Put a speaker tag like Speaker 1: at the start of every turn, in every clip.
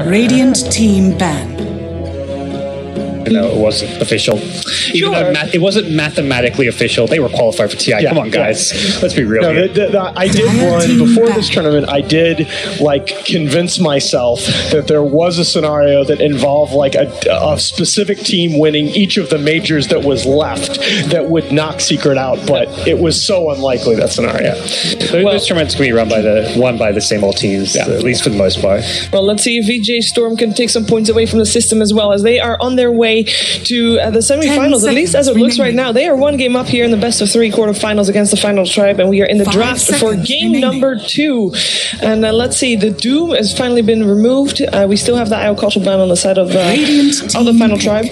Speaker 1: Radiant team ban.
Speaker 2: No, it wasn't official. Even though it wasn't mathematically official, they were qualified for TI. Come on, guys. Let's be real here.
Speaker 3: I did one before this tournament. I did convince myself that there was a scenario that involved a specific team winning each of the majors that was left that would knock Secret out, but it was so unlikely, that scenario.
Speaker 2: Those tournaments can be won by the same old teams, at least for the most part.
Speaker 4: Well, let's see if VGJ Strom can take some points away from the system as well, as they are on their way to the semifinals, at least as it looks right now. They are one game up here in the best of 3 quarterfinals against the final tribe, and we are in the draft for game number 2. And let's see, the Doom has finally been removed. We still have the Atau ban on the side of the final tribe.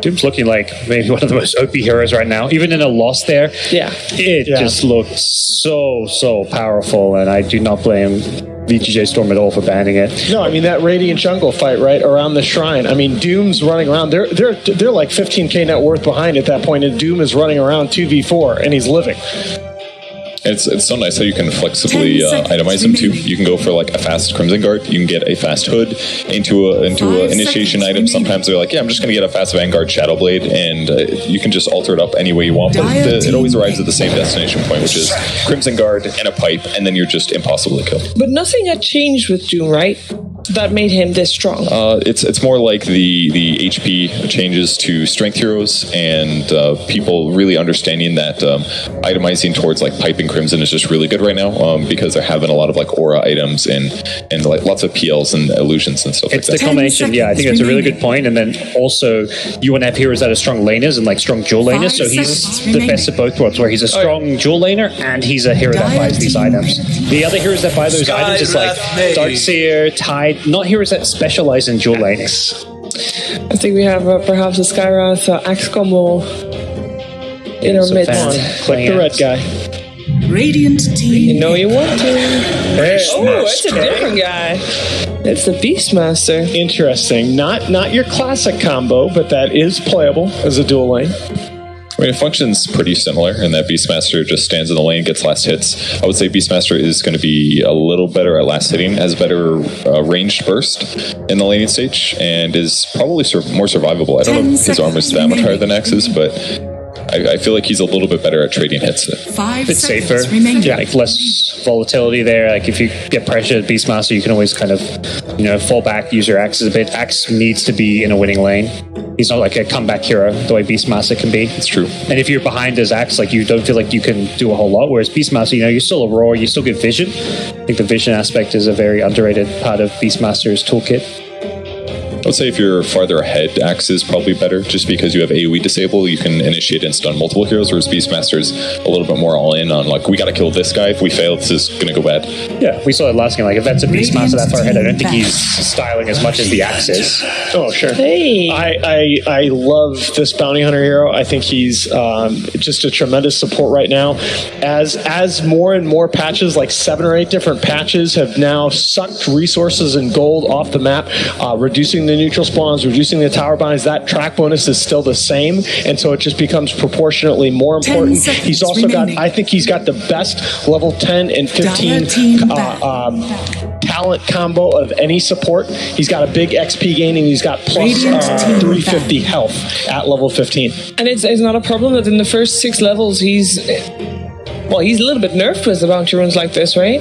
Speaker 2: Doom's looking like maybe one of the most OP heroes right now. Even in a loss there, it just looked so powerful, and I do not blame VGJ Strom at all for banning it.
Speaker 3: No, I mean, that Radiant jungle fight, right, around the shrine. I mean, Doom's running around. They're like 15k net worth behind at that point, and Doom is running around 2v4, and he's living.
Speaker 5: It's so nice how you can flexibly itemize them too. You can go for like a fast Crimson Guard. You can get a fast Hood into a initiation item. Sometimes they're like, yeah, I'm just going to get a fast Vanguard Shadowblade, and you can just alter it up any way you want. But it always arrives at the same destination point, which is Crimson Guard and a pipe, and then you're just impossible to kill.
Speaker 4: But nothing had changed with Doom, right? That made him this strong.
Speaker 5: It's more like the HP changes to strength heroes, and people really understanding that itemizing towards like piping Crimson is just really good right now, because they're having a lot of like aura items and like lots of PLs and illusions and stuff like that.
Speaker 2: It's the combination, I think that's a really good point. And then also you want to have heroes that are strong laners and like strong dual laners, so he's the best of both worlds, where he's a strong dual laner and he's a hero that buys these items. The other heroes that buy those items is like Darkseer, Tide, not heroes that specialize in dual lanes.
Speaker 4: I think we have perhaps a Skyrath Axe combo in our midst.
Speaker 3: Click the red guy.
Speaker 1: Radiant team.
Speaker 4: You know you want to. Oh, it's a different guy. It's the Beastmaster.
Speaker 3: Interesting. Not your classic combo, but that is playable as a dual lane.
Speaker 5: I mean, it functions pretty similar in that Beastmaster just stands in the lane, gets last hits. I would say Beastmaster is going to be a little better at last hitting, has better ranged burst in the laning stage, and is probably more survivable. I don't know if his armor is that much higher than Axe's, but I feel like he's a little bit better at trading hits.
Speaker 2: It's safer. Like less volatility there. Like if you get pressured, Beastmaster, you can always kind of, fall back, use your axes a bit. Axe needs to be in a winning lane. He's not like a comeback hero the way Beastmaster can be. It's true. And if you're behind his axe, like you don't feel like you can do a whole lot. Whereas Beastmaster, you're still a roar, you still get vision. I think the vision aspect is a very underrated part of Beastmaster's toolkit.
Speaker 5: I would say if you're farther ahead, Axe is probably better, just because you have AoE disable, you can initiate and stun multiple heroes, whereas Beastmaster's a little bit more all in on, like, we gotta kill this guy, if we fail, this is gonna go bad.
Speaker 2: Yeah, we saw it last game, like, if that's a Beastmaster that far ahead, I don't think he's styling as much as the Axe is.
Speaker 3: Oh, sure.
Speaker 4: Hey!
Speaker 3: I love this Bounty Hunter hero. I think he's just a tremendous support right now. As more and more patches, like 7 or 8 different patches, have now sucked resources and gold off the map, reducing the neutral spawns, reducing the tower binds, that track bonus is still the same, and so it just becomes proportionately more important. He's also I think he's got the best level 10 and 15 talent combo of any support. He's got a big XP gain, and he's got plus 350 health at level 15.
Speaker 4: And it's not a problem that in the first 6 levels he's a little bit nerfed with the bounty runes like this, right?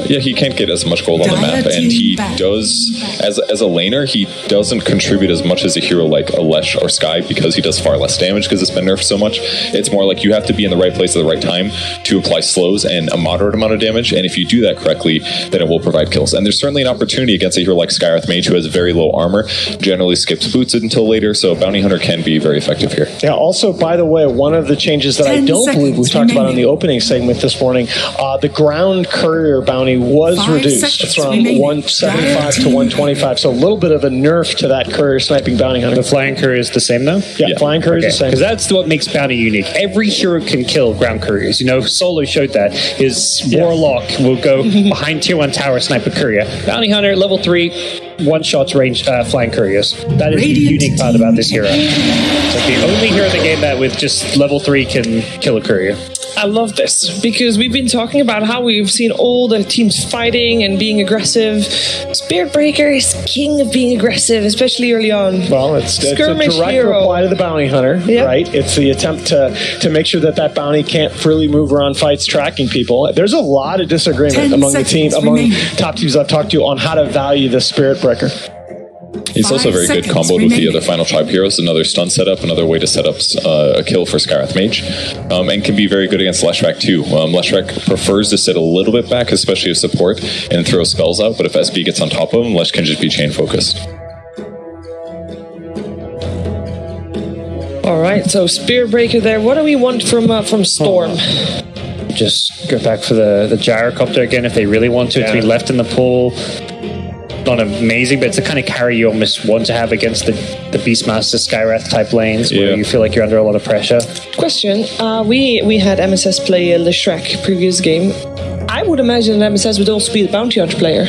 Speaker 5: Yeah, he can't get as much gold on the map, and he does, as a laner, he doesn't contribute as much as a hero like Alesh or Skye, because he does far less damage because it's been nerfed so much. It's more like you have to be in the right place at the right time to apply slows and a moderate amount of damage, and if you do that correctly, then it will provide kills. And there's certainly an opportunity against a hero like Skyrath Mage, who has very low armor, generally skips boots until later, so Bounty Hunter can be very effective here.
Speaker 3: Yeah, also, by the way, one of the changes that I don't believe we talked about in the opening segment this morning, the ground courier bounty was reduced from 175 to 125, so a little bit of a nerf to that courier sniping bounty hunter.
Speaker 2: The flying courier is the same though?
Speaker 3: Yeah, flying courier is the same.
Speaker 2: Because that's what makes bounty unique. Every hero can kill ground couriers. Solo showed that. His Warlock will go behind tier 1 tower, snipe a courier. Bounty hunter, level 3, one-shots range flying couriers. That is the unique part about this hero. It's like the only hero in the game that with just level 3 can kill a courier.
Speaker 4: I love this because we've been talking about how we've seen all the teams fighting and being aggressive. Spirit Breaker is king of being aggressive, especially early on.
Speaker 3: Well, it's a direct reply to the bounty hunter, right? It's the attempt to make sure that bounty can't freely move around fights tracking people. There's a lot of disagreement among top teams I've talked to on how to value the Spirit Breaker.
Speaker 5: He's also very good comboed with the other Final Tribe heroes, another stun setup, another way to set up a kill for Skywrath Mage, and can be very good against Leshrac too. Leshrac prefers to sit a little bit back, especially as support, and throw spells out, but if SB gets on top of him, Lesh can just be chain focused.
Speaker 4: Alright, so Spirit Breaker there. What do we want from Storm?
Speaker 2: Just go back for the gyrocopter again if they really want to. It's been left in the pool. Not amazing, but it's the kind of carry you almost want to have against the Beastmaster Skywrath type lanes where you feel like you're under a lot of pressure.
Speaker 4: Question, we had MSS play Leshrac previous game. I would imagine that MSS would also be the bounty hunter player.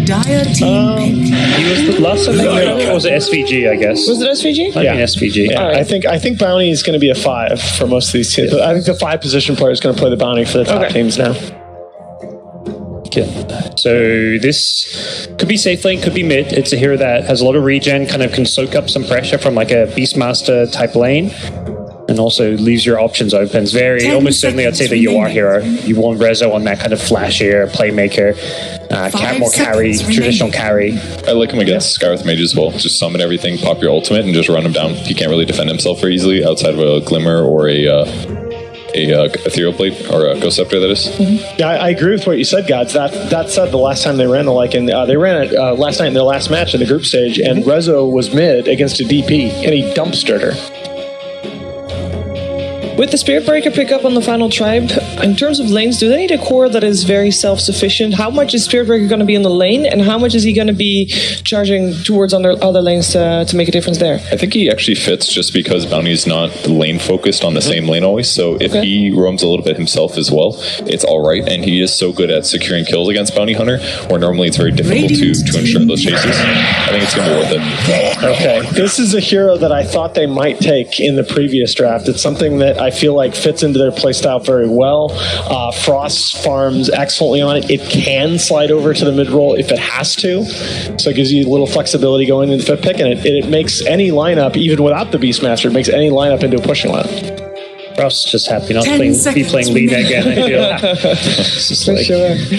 Speaker 1: Dire team
Speaker 2: He was the last time or was it SVG, I guess?
Speaker 4: Was it SVG?
Speaker 2: I think SVG.
Speaker 3: Yeah, right. I think bounty is going to be a 5 for most of these teams. I think the 5 position player is going to play the bounty for the top teams now.
Speaker 2: So this could be safe lane, could be mid. It's a hero that has a lot of regen, kind of can soak up some pressure from like a Beastmaster type lane, and also leaves your options open. It's very, almost certainly I'd say the UR hero. You want Rezo on that kind of flashier playmaker, more carry, traditional carry.
Speaker 5: I like him against Skywrath Mage as well. Just summon everything, pop your ultimate, and just run him down. He can't really defend himself very easily outside of a Glimmer or a Ethereal Blade, or a Ghost Scepter, that is.
Speaker 3: Yeah, I agree with what you said, Gods. That said, the last time they ran the Lycan, they ran it last night in their last match in the group stage, and Rezo was mid against a DP, and he dumpstered her.
Speaker 4: With the Spirit Breaker pickup on the Final Tribe, in terms of lanes, do they need a core that is very self-sufficient? How much is Spirit Breaker going to be in the lane, and how much is he going to be charging towards other lanes to make a difference there?
Speaker 5: I think he actually fits just because Bounty's not lane-focused on the same lane always, so if he roams a little bit himself as well, it's alright, and he is so good at securing kills against Bounty Hunter, where normally it's very difficult to ensure those chases. I think it's going to be worth it.
Speaker 3: Okay, this is a hero that I thought they might take in the previous draft. It's something that I feel like fits into their playstyle very well. Frost farms excellently on it. It can slide over to the mid-roll if it has to, so it gives you a little flexibility going into the 5th pick, and it makes any lineup, even without the Beastmaster, it makes any lineup into a pushing lineup.
Speaker 2: Frost just happy not to be playing Lina again, I feel. It's just like,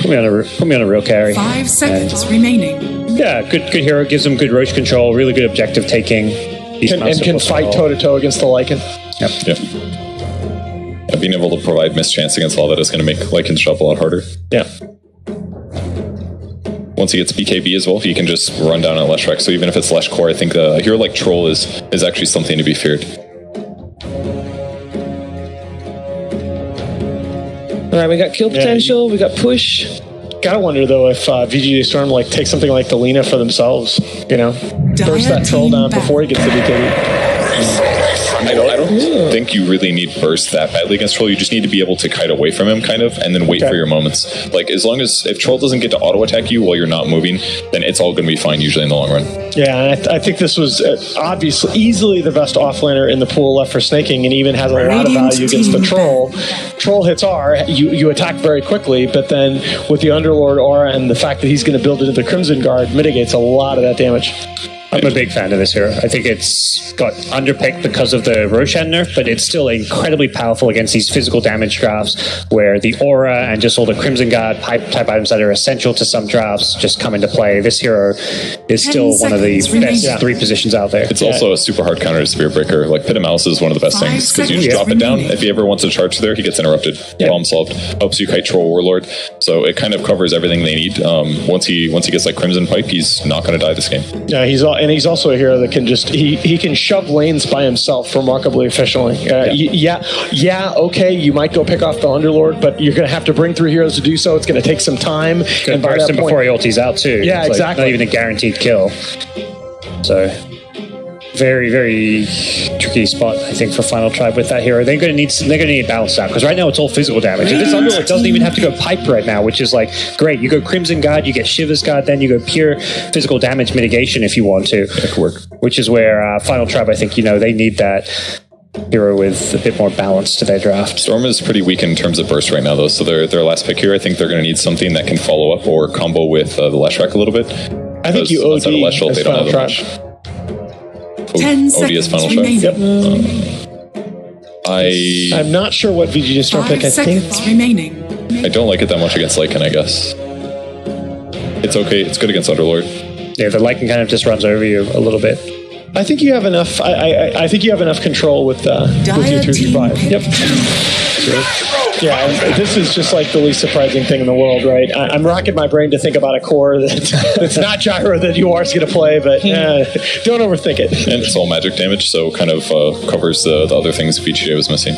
Speaker 2: put me on a real carry.
Speaker 1: 5 seconds remaining.
Speaker 2: Yeah, good hero, gives him good Roche control, really good objective taking.
Speaker 3: And can fight toe-to-toe against the Lycan.
Speaker 5: Yep. Being able to provide mischance against all that is going to make Lycan's job a lot harder.
Speaker 3: Yeah.
Speaker 5: Once he gets BKB as well, he can just run down on Leshrac. So even if it's Lesh core, I think a hero like Troll is actually something to be feared.
Speaker 4: All right, we got kill potential, we got push.
Speaker 3: Gotta wonder though if VGJ Strom takes something like the Lina for themselves. You know, burst that Troll down before he gets the BKB.
Speaker 5: I don't think you really need burst that badly against Troll. You just need to be able to kite away from him, kind of, and then wait for your moments. Like, as long as, if Troll doesn't get to auto-attack you while you're not moving, then it's all going to be fine, usually, in the long run.
Speaker 3: Yeah, and I think this was obviously easily the best offlaner in the pool left for snaking, and even has a lot of value against the Troll. Troll hits R, you attack very quickly, but then with the Underlord aura and the fact that he's going to build into the Crimson Guard, mitigates a lot of that damage.
Speaker 2: I'm a big fan of this hero. I think it's got underpicked because of the Roshan nerf, but it's still incredibly powerful against these physical damage drafts where the aura and just all the Crimson Guard type items that are essential to some drafts just come into play. This hero is still one of the best 3 positions out there.
Speaker 5: It's also a super hard counter to Spirit Breaker. Like, Pit of Mouse is one of the best things because you just drop it down. If he ever wants to charge there, he gets interrupted. Problem solved. Helps you kite Troll Warlord. So it kind of covers everything they need. Once he gets like Crimson Pipe, he's not going to die this game.
Speaker 3: Yeah, he's also a hero that can just he can shove lanes by himself remarkably efficiently. Okay, you might go pick off the Underlord, but you're going to have to bring 3 heroes to do so. It's going to take some time.
Speaker 2: And by that point, before he ulties out too.
Speaker 3: Yeah,
Speaker 2: it's
Speaker 3: exactly.
Speaker 2: Not even a guaranteed kill. So very, very tricky spot, I think, for Final Tribe with that hero. They're going to need balance out because right now it's all physical damage. And this Underlord doesn't even have to go pipe right now, which is like great. You go Crimson Guard, you get Shiva's Guard, then you go pure physical damage mitigation if you want to.
Speaker 5: That could work.
Speaker 2: Which is where Final Tribe, I think, they need that hero with a bit more balance to their draft.
Speaker 5: Storm is pretty weak in terms of burst right now, though. So their last pick here, I think they're going to need something that can follow up or combo with the Leshrac a little bit.
Speaker 3: I think you OD
Speaker 5: Leshrac, they don't have much.
Speaker 1: 10
Speaker 5: OD is final
Speaker 1: seconds
Speaker 5: shot.
Speaker 1: remaining.
Speaker 3: I'm not sure what VGJ Strom pick.
Speaker 1: 5 seconds remaining.
Speaker 5: I don't like it that much against Lycan, I guess. It's okay. It's good against Underlord.
Speaker 2: Yeah, the Lycan kind of just runs over you a little bit.
Speaker 3: I think you have enough. I think you have enough control with U335. Yep. Yeah, this is just like the least surprising thing in the world, right? I'm racking my brain to think about a core that's not gyro that UR's going to play, but don't overthink it.
Speaker 5: And it's all magic damage, so kind of covers the other things VGJ was missing.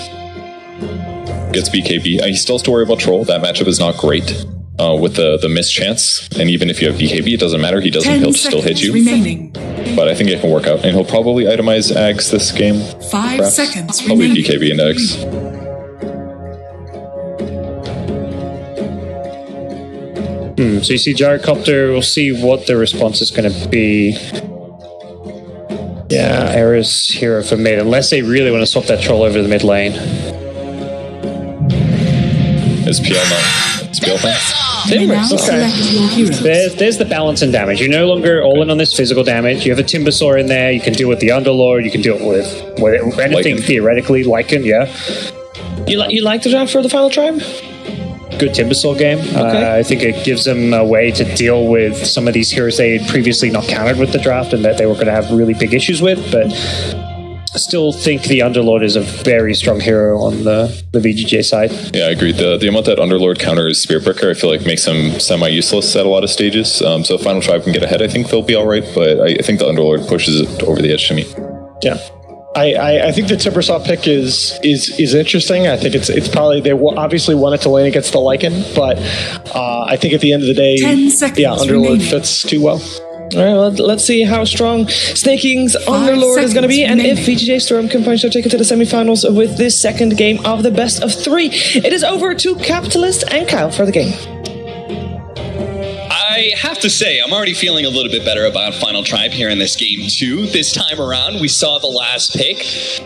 Speaker 5: Gets BKB. He still has to worry about Troll. That matchup is not great with the miss chance. And even if you have BKB, it doesn't matter. He doesn't. He'll still hit you.
Speaker 1: Remaining.
Speaker 5: But I think it can work out. And he'll probably itemize Ags this game.
Speaker 1: 5
Speaker 5: perhaps.
Speaker 1: seconds
Speaker 5: Probably
Speaker 1: remaining.
Speaker 5: BKB and Ags.
Speaker 2: So you see Gyrocopter, we'll see what the response is going to be. Yeah, Era's hero for mid, unless they really want to swap that Troll over the mid lane.
Speaker 5: Is PL not? Is PL fine?
Speaker 1: You may now select your heroes.
Speaker 2: There's the balance and damage. You're no longer all in on this physical damage. You have a Timbersaw in there. You can deal with the Underlord. You can deal with anything
Speaker 5: Lycan.
Speaker 2: theoretically. Lycan, yeah.
Speaker 4: You like the draft for the final tribe?
Speaker 2: Good Timbersaw game. I think it gives them a way to deal with some of these heroes they had previously not countered with the draft and that they were going to have really big issues with. But I still think the Underlord is a very strong hero on the VGJ side.
Speaker 5: Yeah, I agree. The amount that Underlord counters Spiritbreaker, I feel like makes him semi-useless at a lot of stages. So Final Tribe can get ahead. I think they'll be all right, but I think the Underlord pushes it over the edge to me.
Speaker 3: Yeah. I think the Timbersaw pick is interesting. I think it's probably they obviously want it to lane against the Lycan, but I think at the end of the day,
Speaker 1: 10 seconds
Speaker 3: Underlord
Speaker 1: remaining.
Speaker 3: fits too well.
Speaker 4: All right, well, let's see how strong Snaking's Underlord is going to be, and if VGJ Strom can punch their ticket to the semifinals with this second game of the best of 3. It is over to Capitalist and Kyle for the game.
Speaker 6: I have to say, I'm already feeling a little bit better about Final Tribe here in this game, too. This time around, we saw the last pick.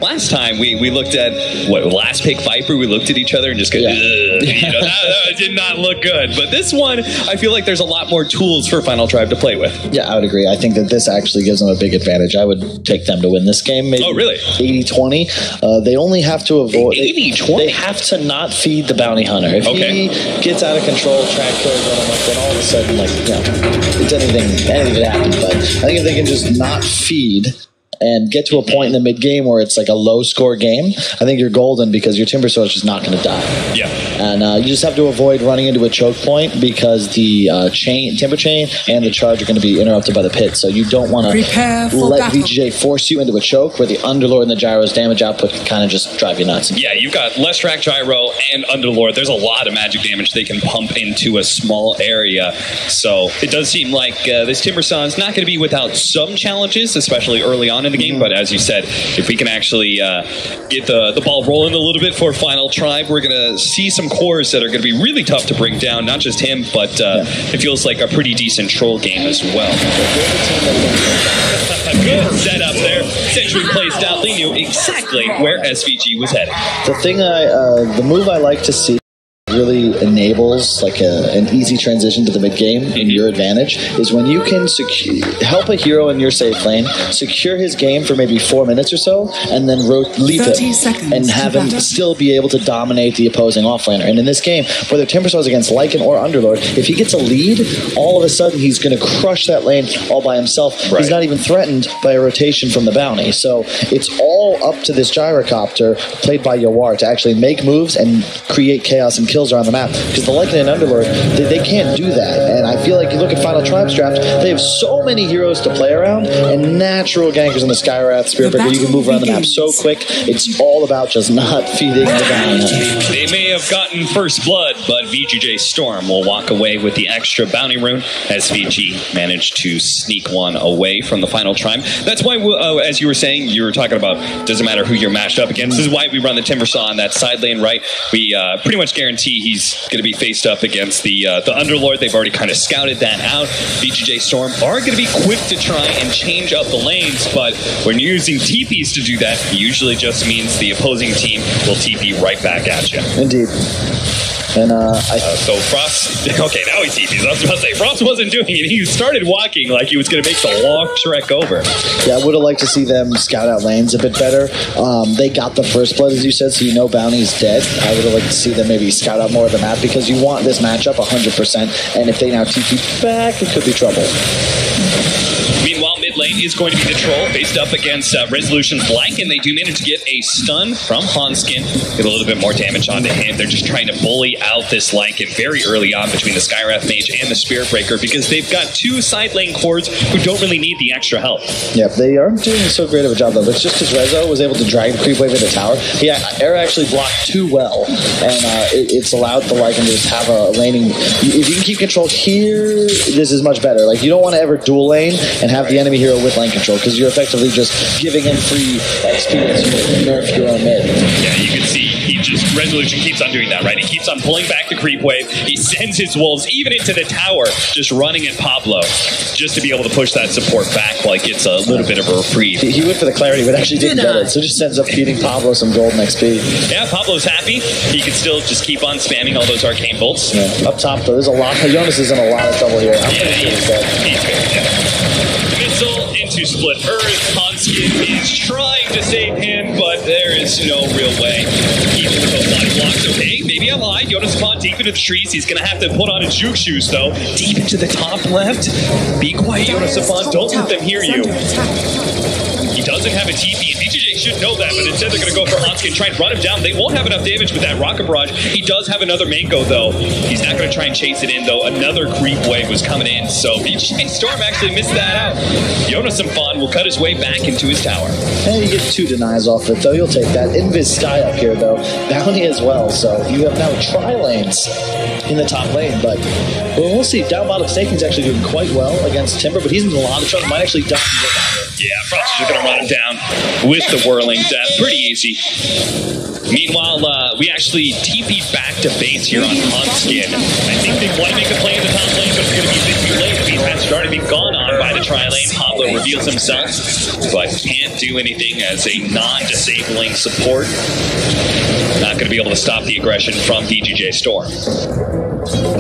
Speaker 6: Last time, we looked at, last pick Viper, we looked at each other and just go, ugh. You know, that did not look good. But this one, I feel like there's a lot more tools for Final Tribe to play with.
Speaker 7: Yeah, I would agree. I think that this actually gives them a big advantage. I would take them to win this game. Maybe
Speaker 6: Oh, really?
Speaker 7: 80-20. They only have to avoid...
Speaker 6: 80-20?
Speaker 7: They have to not feed the bounty hunter. If he gets out of control, track kills on him, like, then all of a sudden, like, you know, it's anything could happen. But I think if they can just not feed and get to a point in the mid game where it's like a low score game, I think you're golden because your Timbersaw is just not going to die.
Speaker 6: Yeah.
Speaker 7: And you just have to avoid running into a choke point because the Timber Chain and the charge are going to be interrupted by the pit. So you don't want to let
Speaker 1: battle.
Speaker 7: VGJ force you into a choke where the Underlord and the Gyro's damage output can kind of just drive you nuts.
Speaker 6: Yeah, you've got Leshrac, Gyro, and Underlord. There's a lot of magic damage they can pump into a small area. So it does seem like this Timbersaw is not going to be without some challenges, especially early on in the game. But as you said, if we can actually get the ball rolling a little bit for Final Tribe, we're going to see some cores that are going to be really tough to bring down. Not just him, but it feels like a pretty decent troll game as well. Good setup there. Sentry placed out. They knew exactly where SVG was headed.
Speaker 7: The thing the move I like to see really enables like an easy transition to the mid game in your advantage is when you can help a hero in your safe lane, secure his game for maybe 4 minutes or so, and then leave
Speaker 1: 30
Speaker 7: him
Speaker 1: seconds
Speaker 7: and have him still be able to dominate the opposing offlaner. And in this game, whether Timbersaw is against Lycan or Underlord, if he gets a lead, all of a sudden he's going to crush that lane all by himself.
Speaker 5: Right.
Speaker 7: He's not even threatened by a rotation from the bounty. So it's all up to this Gyrocopter played by Yawar to actually make moves and create chaos and kills around the map, because the Lycan and Underlord, they can't do that. And I feel like you look at Final Tribe's draft, they have so many heroes to play around and natural gankers in the Skywrath, Spiritbreaker. You can move around the map so quick. It's all about just not feeding the bounty.
Speaker 6: They may have gotten first blood, but VGJ Storm will walk away with the extra bounty rune as VG managed to sneak one away from the Final Tribe. That's why, as you were saying, you were talking about Doesn't matter who you're matched up against. This is why we run the Timbersaw on that side lane, right? We pretty much guarantee he's going to be faced up against the Underlord. They've already kind of scouted that out. VGJ Strom are going to be quick to try and change up the lanes, but when you're using TPs to do that, it usually just means the opposing team will TP right back at you.
Speaker 7: Indeed. And
Speaker 6: so Frost, okay, now he TPs. I was about to say, Frost wasn't doing it. He started walking like he was going to make the long trek over.
Speaker 7: Yeah, I would have liked to see them scout out lanes a bit better. They got the first blood, as you said, so you know Bounty's dead. I would have liked to see them maybe scout out more of the map because you want this matchup 100%, and if they now TP back, it could be trouble.
Speaker 6: Meanwhile, mid lane is going to be the Troll faced up against Resolution's Lycan. They do manage to get a stun from Hanskin, get a little bit more damage onto him. They're just trying to bully out this Lycan very early on between the Skywrath Mage and the Spirit Breaker because they've got two side lane cores who don't really need the extra help.
Speaker 7: Yeah, they aren't doing so great of a job though. But it's just because Rezo was able to drag the creep wave into the tower. Yeah, Era actually blocked too well, and it's allowed the Lycan to just have a laning. If you can keep control here, this is much better. Like you don't want to ever dual lane and have the enemy hero with lane control because you're effectively just giving him free XP as you nerf your own mid.
Speaker 6: Yeah, you can see Resolution keeps on doing that, right? He keeps on pulling back the creep wave. He sends his wolves even into the tower, just running at Pablo, just to be able to push that support back like it's a little bit of a reprieve.
Speaker 7: He went for the clarity, but actually didn't get it, so just ends up feeding Pablo some golden XP.
Speaker 6: Yeah, Pablo's happy. He can still just keep on spamming all those arcane bolts.
Speaker 7: Yeah. Up top, though, there's a lot. Jonas is in a lot of trouble here.
Speaker 6: He's good. Yeah. Missile into Split Earth. Hanskin is trying to save him, but there is no real way. Keep with those body blocks. Okay, maybe I lied. Jonas Pond deep into the trees. He's going to have to put on his juke shoes, though. Deep into the top left. Be quiet, Jonas Pond. Don't let them hear you. He doesn't have a TP, and VGJ should know that, but instead they're going to go for Hanskin, try and run him down. They won't have enough damage with that Rocket Barrage. He does have another Mango, though. He's not going to try and chase it in, though. Another creep wave was coming in, so VGJ Storm actually missed that out. Jonas Pond will cut his way back into his tower.
Speaker 7: And you get 2 denies off it, though. You'll take that. Invis Sky up here, though. Bounty as well, so you have now tri-lanes in the top lane, but we'll see. Down bottom Staking's actually doing quite well against Timber, but he's in a lot of trouble. Might actually die.
Speaker 6: Yeah, Frost is just going to run him down with the whirling death. Pretty easy. Meanwhile, we actually TP'd back to base here on Hanskin. I think they want to make a play in the top lane, but it's going to be a bit too late. The beat match has already been gone on by the tri-lane. Pablo reveals himself, but can't do anything as a non-disabling support. Not going to be able to stop the aggression from VGJ Storm.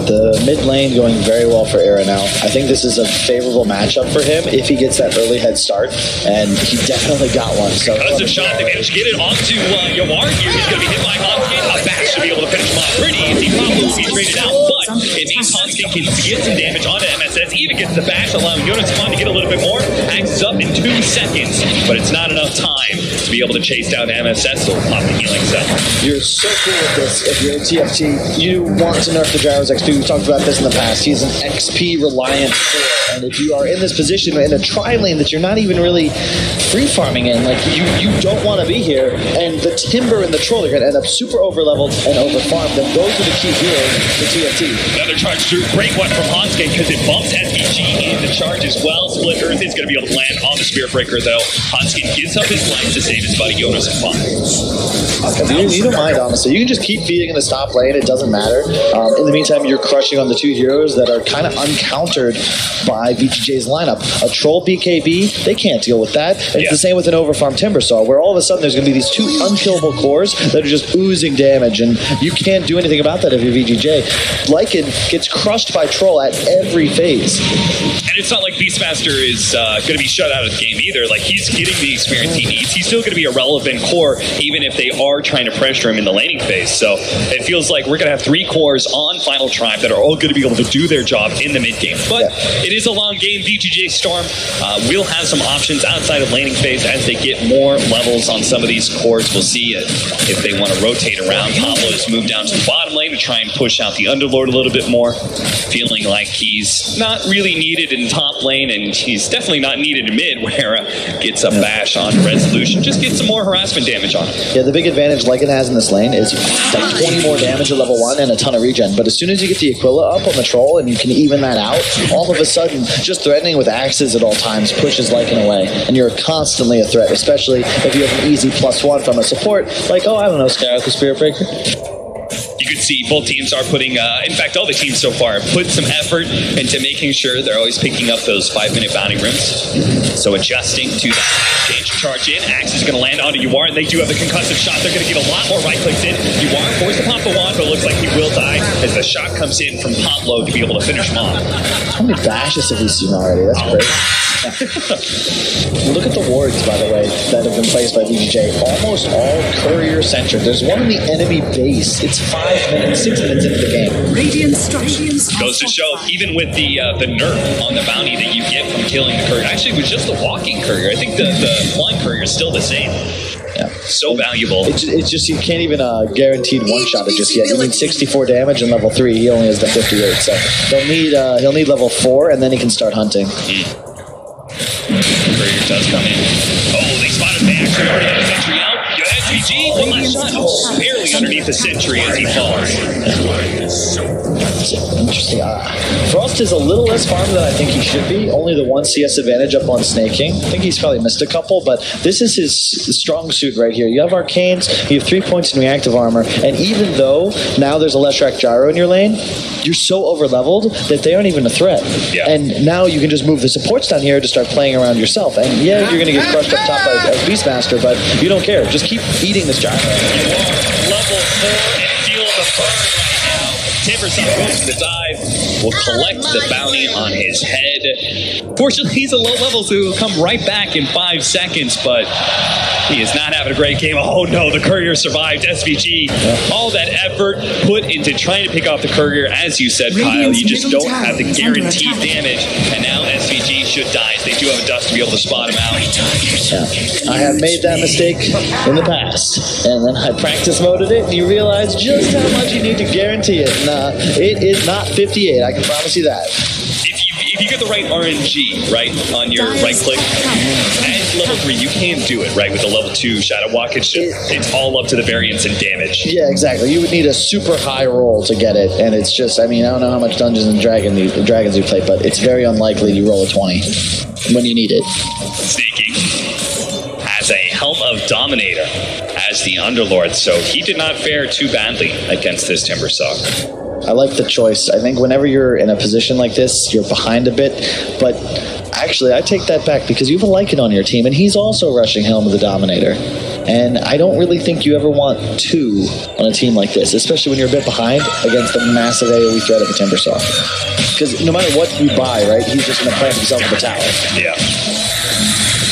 Speaker 7: The mid lane going very well for Era now. I think this is a favorable matchup for him if he gets that early head start, and he definitely got one. So
Speaker 6: because of shot, they managed to get it onto Yawar here. He's going to be hit by Hanskin. A bash to be able to finish him off pretty easy. Pablo will be traded out, but it means Hanskin can get some damage onto MSS, even gets the bash, allowing Jonas Pond to get a little bit more. Axes up in 2 seconds, but it's not enough time to be able to chase down MSS, so we'll pop the healing cell.
Speaker 7: You're so cool with this. If you're a TFT, you want to nerf the Gyro's XP. We've talked about this in the past. He's an XP reliant core, and if you are in this position in a tri-lane that you're not even really free farming in, like you don't want to be here, and the Timber and the Troll are going to end up super over leveled and over farmed, and those are the key heroes for TFT.
Speaker 6: Another charge through. Great one from Hanskin because it bumps SVG in the charge as well. Split Earth is going to be able to land on the Spirit Breaker, though. Hanskin gives up his life to save his buddy Jonas Pond.
Speaker 7: You don't mind, honestly. You can just keep feeding in the top lane. It doesn't matter. In the meantime, you're crushing on the 2 heroes that are kind of uncountered by VGJ's lineup. A Troll BKB, they can't deal with that. It's the same with an overfarmed Timbersaw, where all of a sudden there's going to be these 2 unkillable cores that are just oozing damage, and you can't do anything about that if you're VGJ. Lycan gets crushed by Troll at every phase.
Speaker 6: And it's not like Beastmaster is going to be shut out of the game either. Like, he's getting the experience he needs. He's still going to be a relevant core, even if they are trying to pressure him in the laning phase. So it feels like we're going to have 3 cores on Final Tribe that are all going to be able to do their job in the mid game. But it is a long game. VGJ Storm will have some options outside of laning phase as they get more levels on some of these cores. We'll see if they want to rotate around. Pablo's moved down to the bottom lane to try and push out the Underlord a little bit more, feeling like he's not really needed in top lane, and he's definitely not needed in mid, where gets a bash on Resolution. Just get some more harassment damage on him.
Speaker 7: Yeah, the big advantage Lycan has in this lane is like 20 more damage at level 1 and a ton of regen, but as soon as you get the Aquila up on the troll and you can even that out, all of a sudden, just threatening with axes at all times pushes Lycan away, and you're constantly a threat, especially if you have an easy +1 from a support, like, oh, I don't know, Sky with the Spirit Breaker.
Speaker 6: You could see both teams are putting, in fact, all the teams so far put some effort into making sure they're always picking up those 5-minute bounty rims. So adjusting to that change charge in. Axe is going to land onto UR, and they do have the concussive shot. They're going to get a lot more right clicks in. UR forced to pop the wand, but it looks like he will die as the shot comes in from Potlow to be able to finish him off.
Speaker 7: How many bashes have we seen already? That's great. Look at the wards, by the way, that have been placed by VGJ. Almost all courier-centric. There's one in the enemy base. It's 5 minutes, 6 minutes into the game.
Speaker 1: Radiant structures
Speaker 6: goes to show, even with the nerf on the bounty that you get from killing the courier. Actually, it was just the walking courier. I think the flying courier is still the same.
Speaker 7: Yeah.
Speaker 6: So valuable.
Speaker 7: It's just you can't even guaranteed one-shot it just yet. You need 64 damage in level 3. He only has the 58, so he'll need level 4, and then he can start hunting.
Speaker 6: Courier does come in. Oh, they spotted the action. Already had a sentry out. SVG, one last shot. Barely underneath the sentry as he falls.
Speaker 7: Interesting. Frost is a little less farmed than I think he should be. Only the 1 CS advantage up on snaking. I think he's probably missed a couple, but this is his strong suit right here. You have arcanes, you have 3 points in reactive armor, and even though now there's a Leshrac Gyro in your lane, you're so over-leveled that they aren't even a threat.
Speaker 6: Yeah.
Speaker 7: And now you can just move the supports down here to start playing around yourself. And yeah, you're going to get crushed up top by Beastmaster, but you don't care. Just keep eating this Gyro.
Speaker 6: Level 4 and feel the burn right now. Timberson goes to the dive, will collect the bounty on his head. Fortunately, he's a low level, so he'll come right back in 5 seconds, but he is not having a great game. Oh no, the courier survived. SVG, all that effort put into trying to pick off the courier, as you said, Kyle, you just don't have the guaranteed damage, and now SVG should die. They do have a dust to be able to spot him out.
Speaker 7: Yeah. I have made that mistake in the past, and then I practice moded it, and you realize just how much you need to guarantee it. And it is not 58, I can promise you that.
Speaker 6: If you get the right RNG, right, on your right click, at level 3, you can do it, right, with the level 2 Shadow Walk. It's all up to the variance and damage.
Speaker 7: Yeah, exactly. You would need a super high roll to get it, and it's just, I mean, I don't know how much Dungeons and Dragons you play, but it's very unlikely you roll a 20 when you need it.
Speaker 6: Sneaking has a Helm of Dominator as the Underlord, so he did not fare too badly against this Timbersaw.
Speaker 7: I like the choice. I think whenever you're in a position like this, you're behind a bit, but actually, I take that back because you have a Lycan on your team, and he's also rushing Helm of the Dominator. And I don't really think you ever want 2 on a team like this, especially when you're a bit behind against the massive AoE threat of a Timbersaw. Because no matter what you buy, right, he's just going to plant himself in the tower.
Speaker 6: Yeah.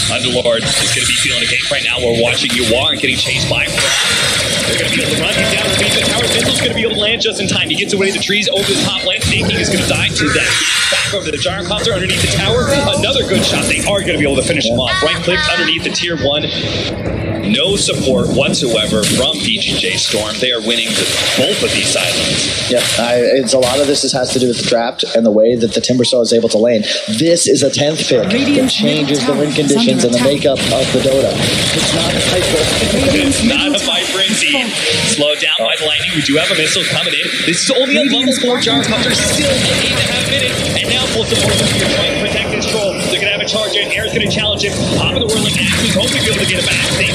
Speaker 6: Underlord is going to be feeling a game right now. We're watching UR and getting chased by Frost. They're going to be able to run him down. The tower missile's going to be able to land just in time. He gets away the trees over the top lane. Snaking is going to die to that. Back over to the gyrocopter underneath the tower. Another good shot. They are going to be able to finish him off. Right click underneath the tier 1. No support whatsoever from VGJ Strom. They are winning both of these sidelines.
Speaker 7: Yeah, it's a lot of this has to do with the trapped and the way that the Timbersaw is able to lane. This is a 10th pick that changes the win conditions and the makeup of the Dota. It's not a Viper.
Speaker 6: It's not a Viper indeed. Slowed down by the lightning. We do have a missile coming in. This is only a level 4 gyrocopter, still 8.5 minutes. And now full support from here trying to protect this troll. They're going to have a charge in. Air's going to challenge him. Pop of the whirling axe is hoping to be able to get it back. They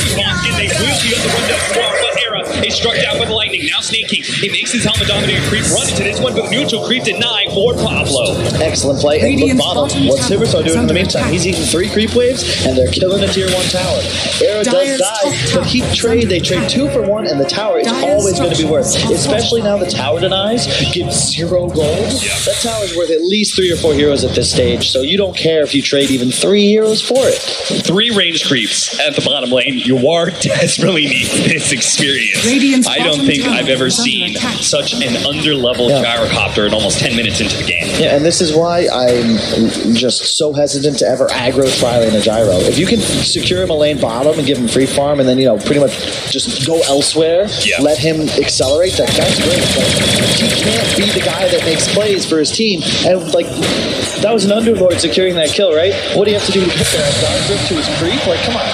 Speaker 6: will be able to run down far, but Era is struck down by the lightning. Now Snaking. He makes his Helmet Dominator creep run into this one, but neutral creep denied for Pablo.
Speaker 7: Excellent play. And look bottom. What's Timbersaw doing in the meantime? He's eating 3 creep waves, and they're killing a tier 1 tower. Era does die, but they trade 2 for 1, and the tower is always going to be worth. Especially now the tower denies, gives 0 gold.
Speaker 6: Yeah.
Speaker 7: That tower is worth at least 3 or 4 heroes at this stage, so you don't care if you trade even 3 heroes for it.
Speaker 6: 3 range creeps at the bottom lane. UR desperately needs this experience. I don't think I've ever seen such an under-leveled gyrocopter in almost 10 minutes into the game.
Speaker 7: Yeah, and this is why I'm just so hesitant to ever aggro tri-lane a gyro. If you can secure him a lane bottom and give him free farm and then, you know, pretty much just go elsewhere, let him accelerate, that's great. But he can't be the guy that makes plays for his team. And, like, that was an Underlord securing that kill, right? What do you have to do to get there? A dodge grip to his creep? Like, come on.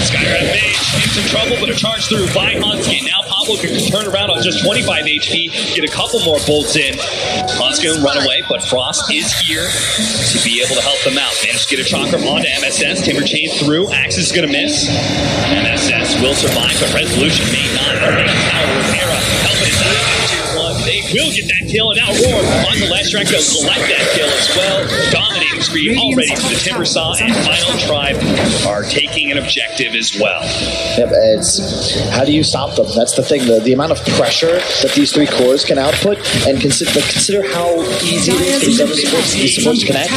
Speaker 6: Skyrat Mage in some trouble, but a charge through by Hunsky. Now Pablo can turn around on just 25 HP, get a couple more bolts in. Hunt's going to run away, but Frost is here to be able to help them out. Managed to get a chakram onto MSS. Timber Chain through. Axe is going to miss. MSS will survive, but Resolution may not. Tower Rivera helping his Tier 1. They will get that kill, and now Roar on the last track. They'll collect that kill as well. Dominating spree already to the Timber Saw, and Final Tribe are taking an objective as well.
Speaker 7: Yep, it's how do you stop them? That's the thing. The amount of pressure that these three cores can output, and consider how easy it is for these supports to connect.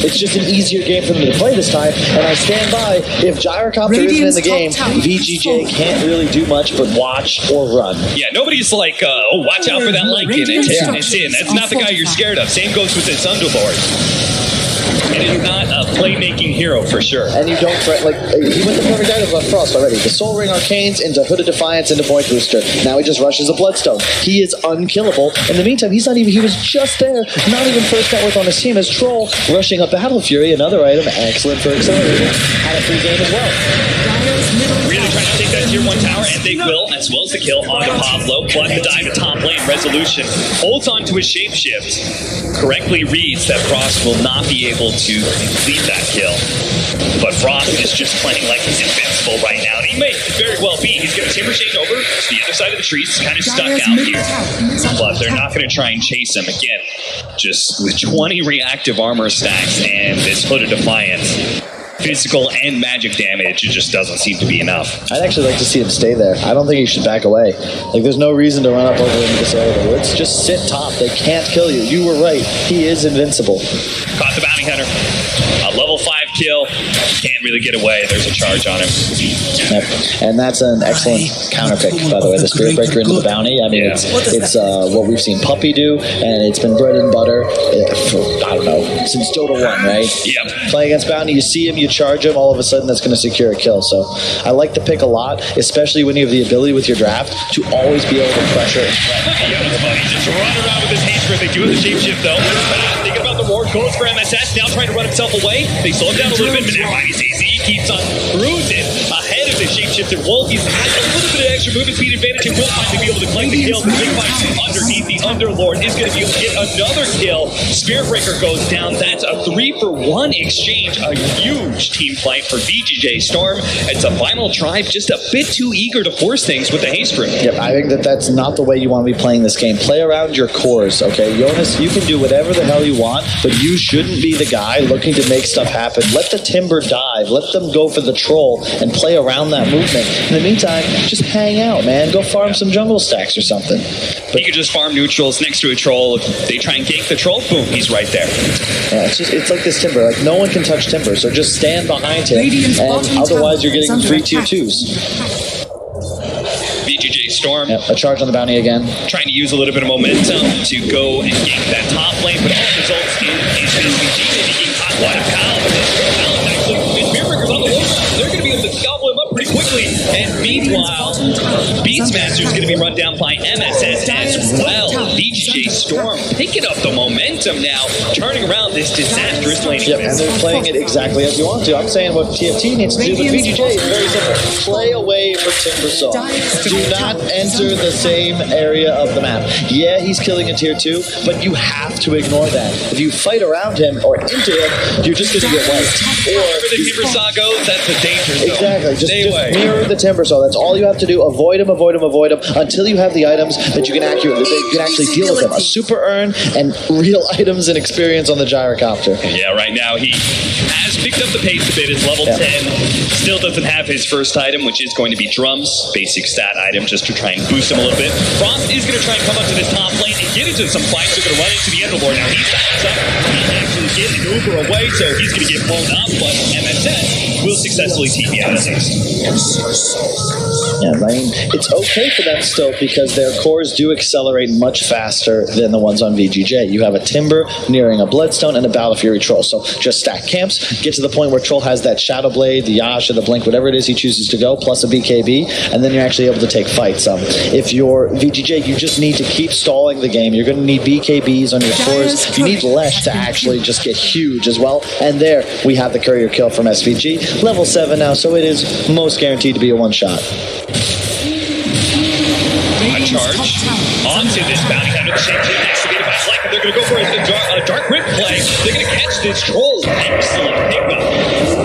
Speaker 7: It's just an easier game for them to play this time. And I stand by. If Gyrocopter isn't in the game, VGJ can't really do much but watch or run.
Speaker 6: Yeah, nobody's like, oh, watch out for that Lycan. It's in. That's not the guy you're scared of. Same goes with this Underlord. And it's not a playmaking hero for sure.
Speaker 7: And you don't threat, like, he went the perfect items on Frost already. The Soul Ring Arcanes into Hooded Defiance into Point Booster. Now he just rushes a Bloodstone. He is unkillable. In the meantime, he was just there. Not even first net worth on his team as Troll rushing a Battle Fury, another item, excellent for Accelerator. Had a free game as well.
Speaker 6: Really trying to take that Tier 1 tower, and they will, as well as the kill onto Pablo, but the dive to top lane. Resolution holds on to his shapeshift. Correctly reads that Frost will not be able to complete that kill. But Frost is just playing like he's invincible right now, and he may very well be. He's going to Timber Chain over to the other side of the trees. He's kind of stuck out here. But they're not going to try and chase him. Again, just with 20 reactive armor stacks and this Hooded Defiance, physical and magic damage, it just doesn't seem to be enough.
Speaker 7: I'd actually like to see him stay there. I don't think he should back away. Like, there's no reason to run up over into this area of the woods. Just sit top. They can't kill you. You were right. He is invincible.
Speaker 6: Caught the bounty hunter. A level 5 kill. Can't really get away. There's a charge on him.
Speaker 7: Yep. And that's an excellent counter pick, by the way. The Spirit Breaker into the bounty. I mean, it's what we've seen Puppy do, and it's been bread and butter for, I don't know, since Dota 1, right?
Speaker 6: Yep.
Speaker 7: Play against bounty, you see him, you charge him, all of a sudden that's going to secure a kill. So I like the pick a lot, especially when you have the ability with your draft to always be able to pressure and threaten.
Speaker 6: Yeah, that's funny. Just run around with his haste. They do have the shapeshift though. Thinking about the Roar, goes for MSS, now trying to run himself away. They slow him down a little bit, but now he keeps on cruising ahead of the shapeshifted Wolf. He's had a little bit of extra movement speed advantage and will finally be able to collect the kill. The big fight underneath the Underlord is going to be able to get another kill. Spirit Breaker goes down. That's a 3-for-1 exchange. A huge team fight for VGJ Strom. It's a Final Tribe just a bit too eager to force things with the haste room.
Speaker 7: Yep, I think that's not the way you want to be playing this game. Play around your cores, okay? Jonas, you can do whatever the hell you want, but you shouldn't be the guy looking to make stuff happen. Let the Timber dive. Let them go for the Troll and play around that movement. In the meantime, just hang out, man. Go farm some jungle stacks or something.
Speaker 6: But you could just farm neutrals next to a Troll. If they try and gank the Troll, boom, he's right there.
Speaker 7: Yeah, it's like this Timber. Like, no one can touch Timber, so just stand behind him, and otherwise you're getting free tier 2s.
Speaker 6: VGJ Strom.
Speaker 7: Yep, a charge on the bounty again.
Speaker 6: Trying to use a little bit of momentum to go and gank that top lane, but all results in SVG. He can caught by KAOS. Actually, Spirit Breaker's on the low side. They're going to be able to gobble him up pretty quickly. And meanwhile, Beastmaster's going to be run down by MSS as well. VGJ Strom picking up the momentum now, turning around this disastrous lane.
Speaker 7: Yep, and they're playing it exactly as you want to. I'm saying what TFT needs to do with VGJ is very simple. Play away for Timbersaw. Do not enter the same area of the map. Yeah, he's killing a tier 2, but you have to ignore that. If you fight around him or into him, you're just going to get wiped.
Speaker 6: Wherever the Timbersaw goes, that's the danger zone.
Speaker 7: Exactly. Just mirror the Timbersaw. That's all you have to do. Avoid him, avoid him, avoid him until you have the items that you can actually deal with him. A super earn and real items and experience on the Gyrocopter.
Speaker 6: Yeah, right now he has picked up the pace a bit. It's level 10. Still doesn't have his first item, which is going to be drums. Basic stat item just to try and boost him a little bit. Frost is going to try and come up to this top lane and get into some fights. They're going to run into the Underlord. Now he's backs up. He can actually get an Uber away, so he's going to get blown up, but MSS will successfully TP out of this.
Speaker 7: Yeah, I mean, it's okay for them still because their cores do accelerate much faster than the ones on VGJ. You have a Timber nearing a Bloodstone and a Battle Fury Troll. So just stack camps, get to the point where Troll has that Shadow Blade, the Yash, or the Blink, whatever it is he chooses to go, plus a BKB, and then you're actually able to take fights. If you're VGJ, you just need to keep stalling the game. You're going to need BKBs on your cores. You need Lesh to actually just get huge as well. And there we have the courier kill from SVG. Level 7 now, so it is most guaranteed to be a one-shot.
Speaker 6: charge onto this bounty hunter. The same team activated by Fleck, and they're going to go for a Dark Rip play. They're going to catch this troll. Excellent pickup.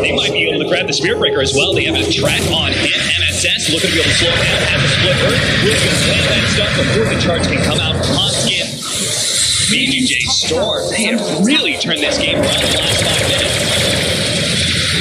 Speaker 6: They might be able to grab the Spirit Breaker as well. They have a track on him. MSS looking to be able to slow him down. Has a split hurt. Really going to play that stuff before the charge can come out on skin. VGJ Strom, they have really turned this game around in the last 5 minutes.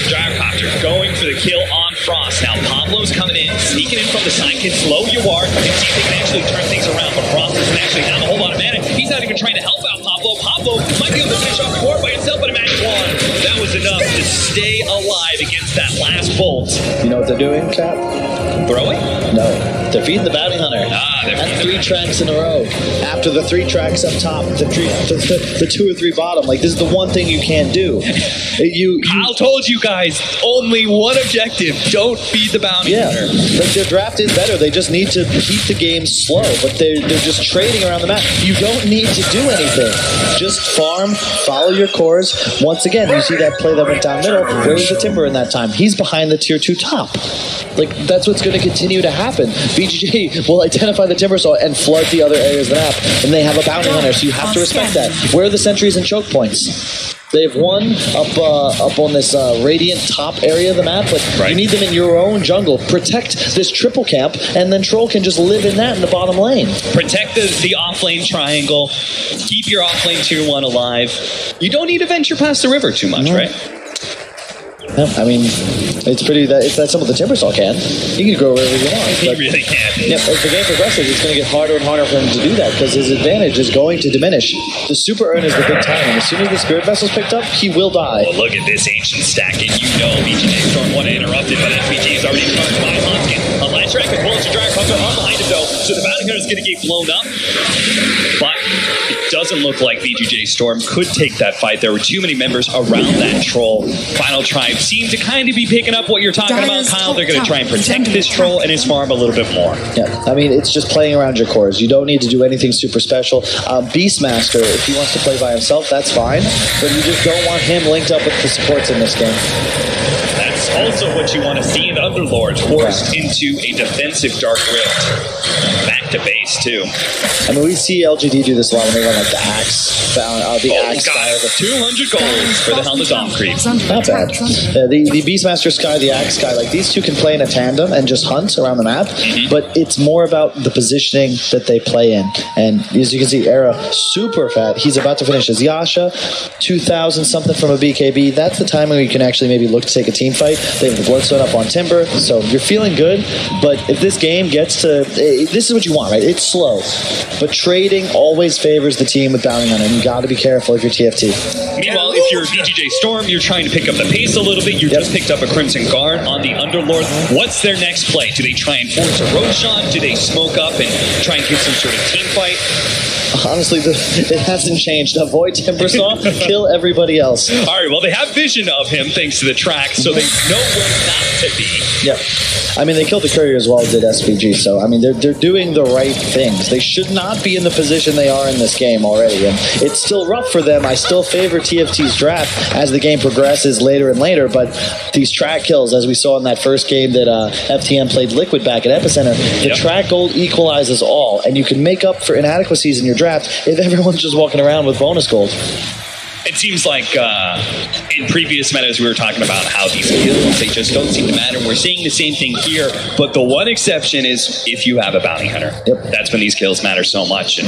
Speaker 6: Gyrocopter going for the kill on Frost. Now Pablo's coming in, sneaking in from the side, can slow UR, and see if they can actually turn things around. But Frost doesn't actually have a whole lot of mana. He's not even trying to help out Pablo. Pablo might be able to finish off the war by himself, but a magic wand. That was enough to stay alive against that last bolt.
Speaker 7: You know what they're doing, Cap?
Speaker 6: Throwing?
Speaker 7: No. They're feeding the bounty hunter.
Speaker 6: They're
Speaker 7: 3 tracks in a row. After the 3 tracks up top, the 2 or 3 bottom. Like, this is the one thing you can't do.
Speaker 6: Kyle told you guys, only one objective. Don't feed the bounty hunter.
Speaker 7: Like, their draft is better. They just need to keep the game slow, but they're just trading around the map. You don't need to do anything. Just farm, follow your cores. Once again, you see that play that went down middle. Where was the Timber in that time? He's behind the tier 2 top. Like, that's what's going to continue to happen. VGJ will identify the Timber Saw and flood the other areas of the map, and they have a bounty hunter, so you have to respect that. Where are the sentries and choke points? They have one up on this radiant top area of the map, but you need them in your own jungle. Protect this triple camp, and then Troll can just live in that in the bottom lane.
Speaker 6: Protect the off-lane triangle. Keep your off-lane tier 1 alive. You don't need to venture past the river too much, right?
Speaker 7: No, I mean, it's that simple. The Timber Saw can. You can go wherever you want.
Speaker 6: He really can.
Speaker 7: Yeah, as the game progresses, it's going to get harder and harder for him to do that because his advantage is going to diminish. The super earn is the big time, and as soon as the Spirit Vessel's picked up, he will die.
Speaker 6: Oh, look at this ancient stack, and you know VGJ Strom want to interrupt it, but SPG is already charged by Hoskin. A light track as well as a Gyrocopter on behind him, though, so the bounty hunter is going to get blown up. But it doesn't look like VGJ Strom could take that fight. There were too many members around that troll. Final Tribe seem to kind of be picking up what you're talking about, Kyle. They're going to try and protect this troll and his farm a little bit more.
Speaker 7: Yeah, I mean, it's just playing around your cores. You don't need to do anything super special. Beastmaster, if he wants to play by himself, that's fine, but you just don't want him linked up with the supports in this game.
Speaker 6: That's also what you want to see in Underlord, forced into a defensive Dark Rift. Back to base, too.
Speaker 7: I mean, we see LGD do this a lot when they run like the Axe. Axe
Speaker 6: Sky. 200 gold for the Helmet Dom Creep.
Speaker 7: Not bad. The Beastmaster Sky, the Axe Sky, like these two can play in a tandem and just hunt around the map, but it's more about the positioning that they play in. And as you can see, Era, super fat. He's about to finish his Yasha, 2,000 something from a BKB. That's the time when you can actually maybe look to take a team fight. They have the Bloodstone up on Timber, so you're feeling good, but if this game gets to... This is what you want, right? It's slow, but trading always favors the team with Bounty Hunter, and you got to be careful if you're TFT.
Speaker 6: Meanwhile, if you're VGJ Strom, you're trying to pick up the pace a little bit. You just picked up a Crimson Guard on the Underlord. What's their next play? Do they try and force a Roshan? Do they smoke up and try and get some sort of team fight?
Speaker 7: Honestly, it hasn't changed. Avoid Timber Saw, kill everybody else.
Speaker 6: All right, well, they have vision of him thanks to the track, so they know where not to be.
Speaker 7: Yeah. I mean, they killed the courier as well as did SPG, so, I mean, they're doing the right things. They should not be in the position they are in this game already, and it's still rough for them. I still favor TFT's draft as the game progresses later and later, but these track kills, as we saw in that first game that FTM played Liquid back at Epicenter, the track gold equalizes all, and you can make up for inadequacies in your draft if everyone's just walking around with bonus gold.
Speaker 6: It seems like in previous metas we were talking about how these kills, they just don't seem to matter. We're seeing the same thing here, but the one exception is if you have a bounty hunter. That's when these kills matter so much. And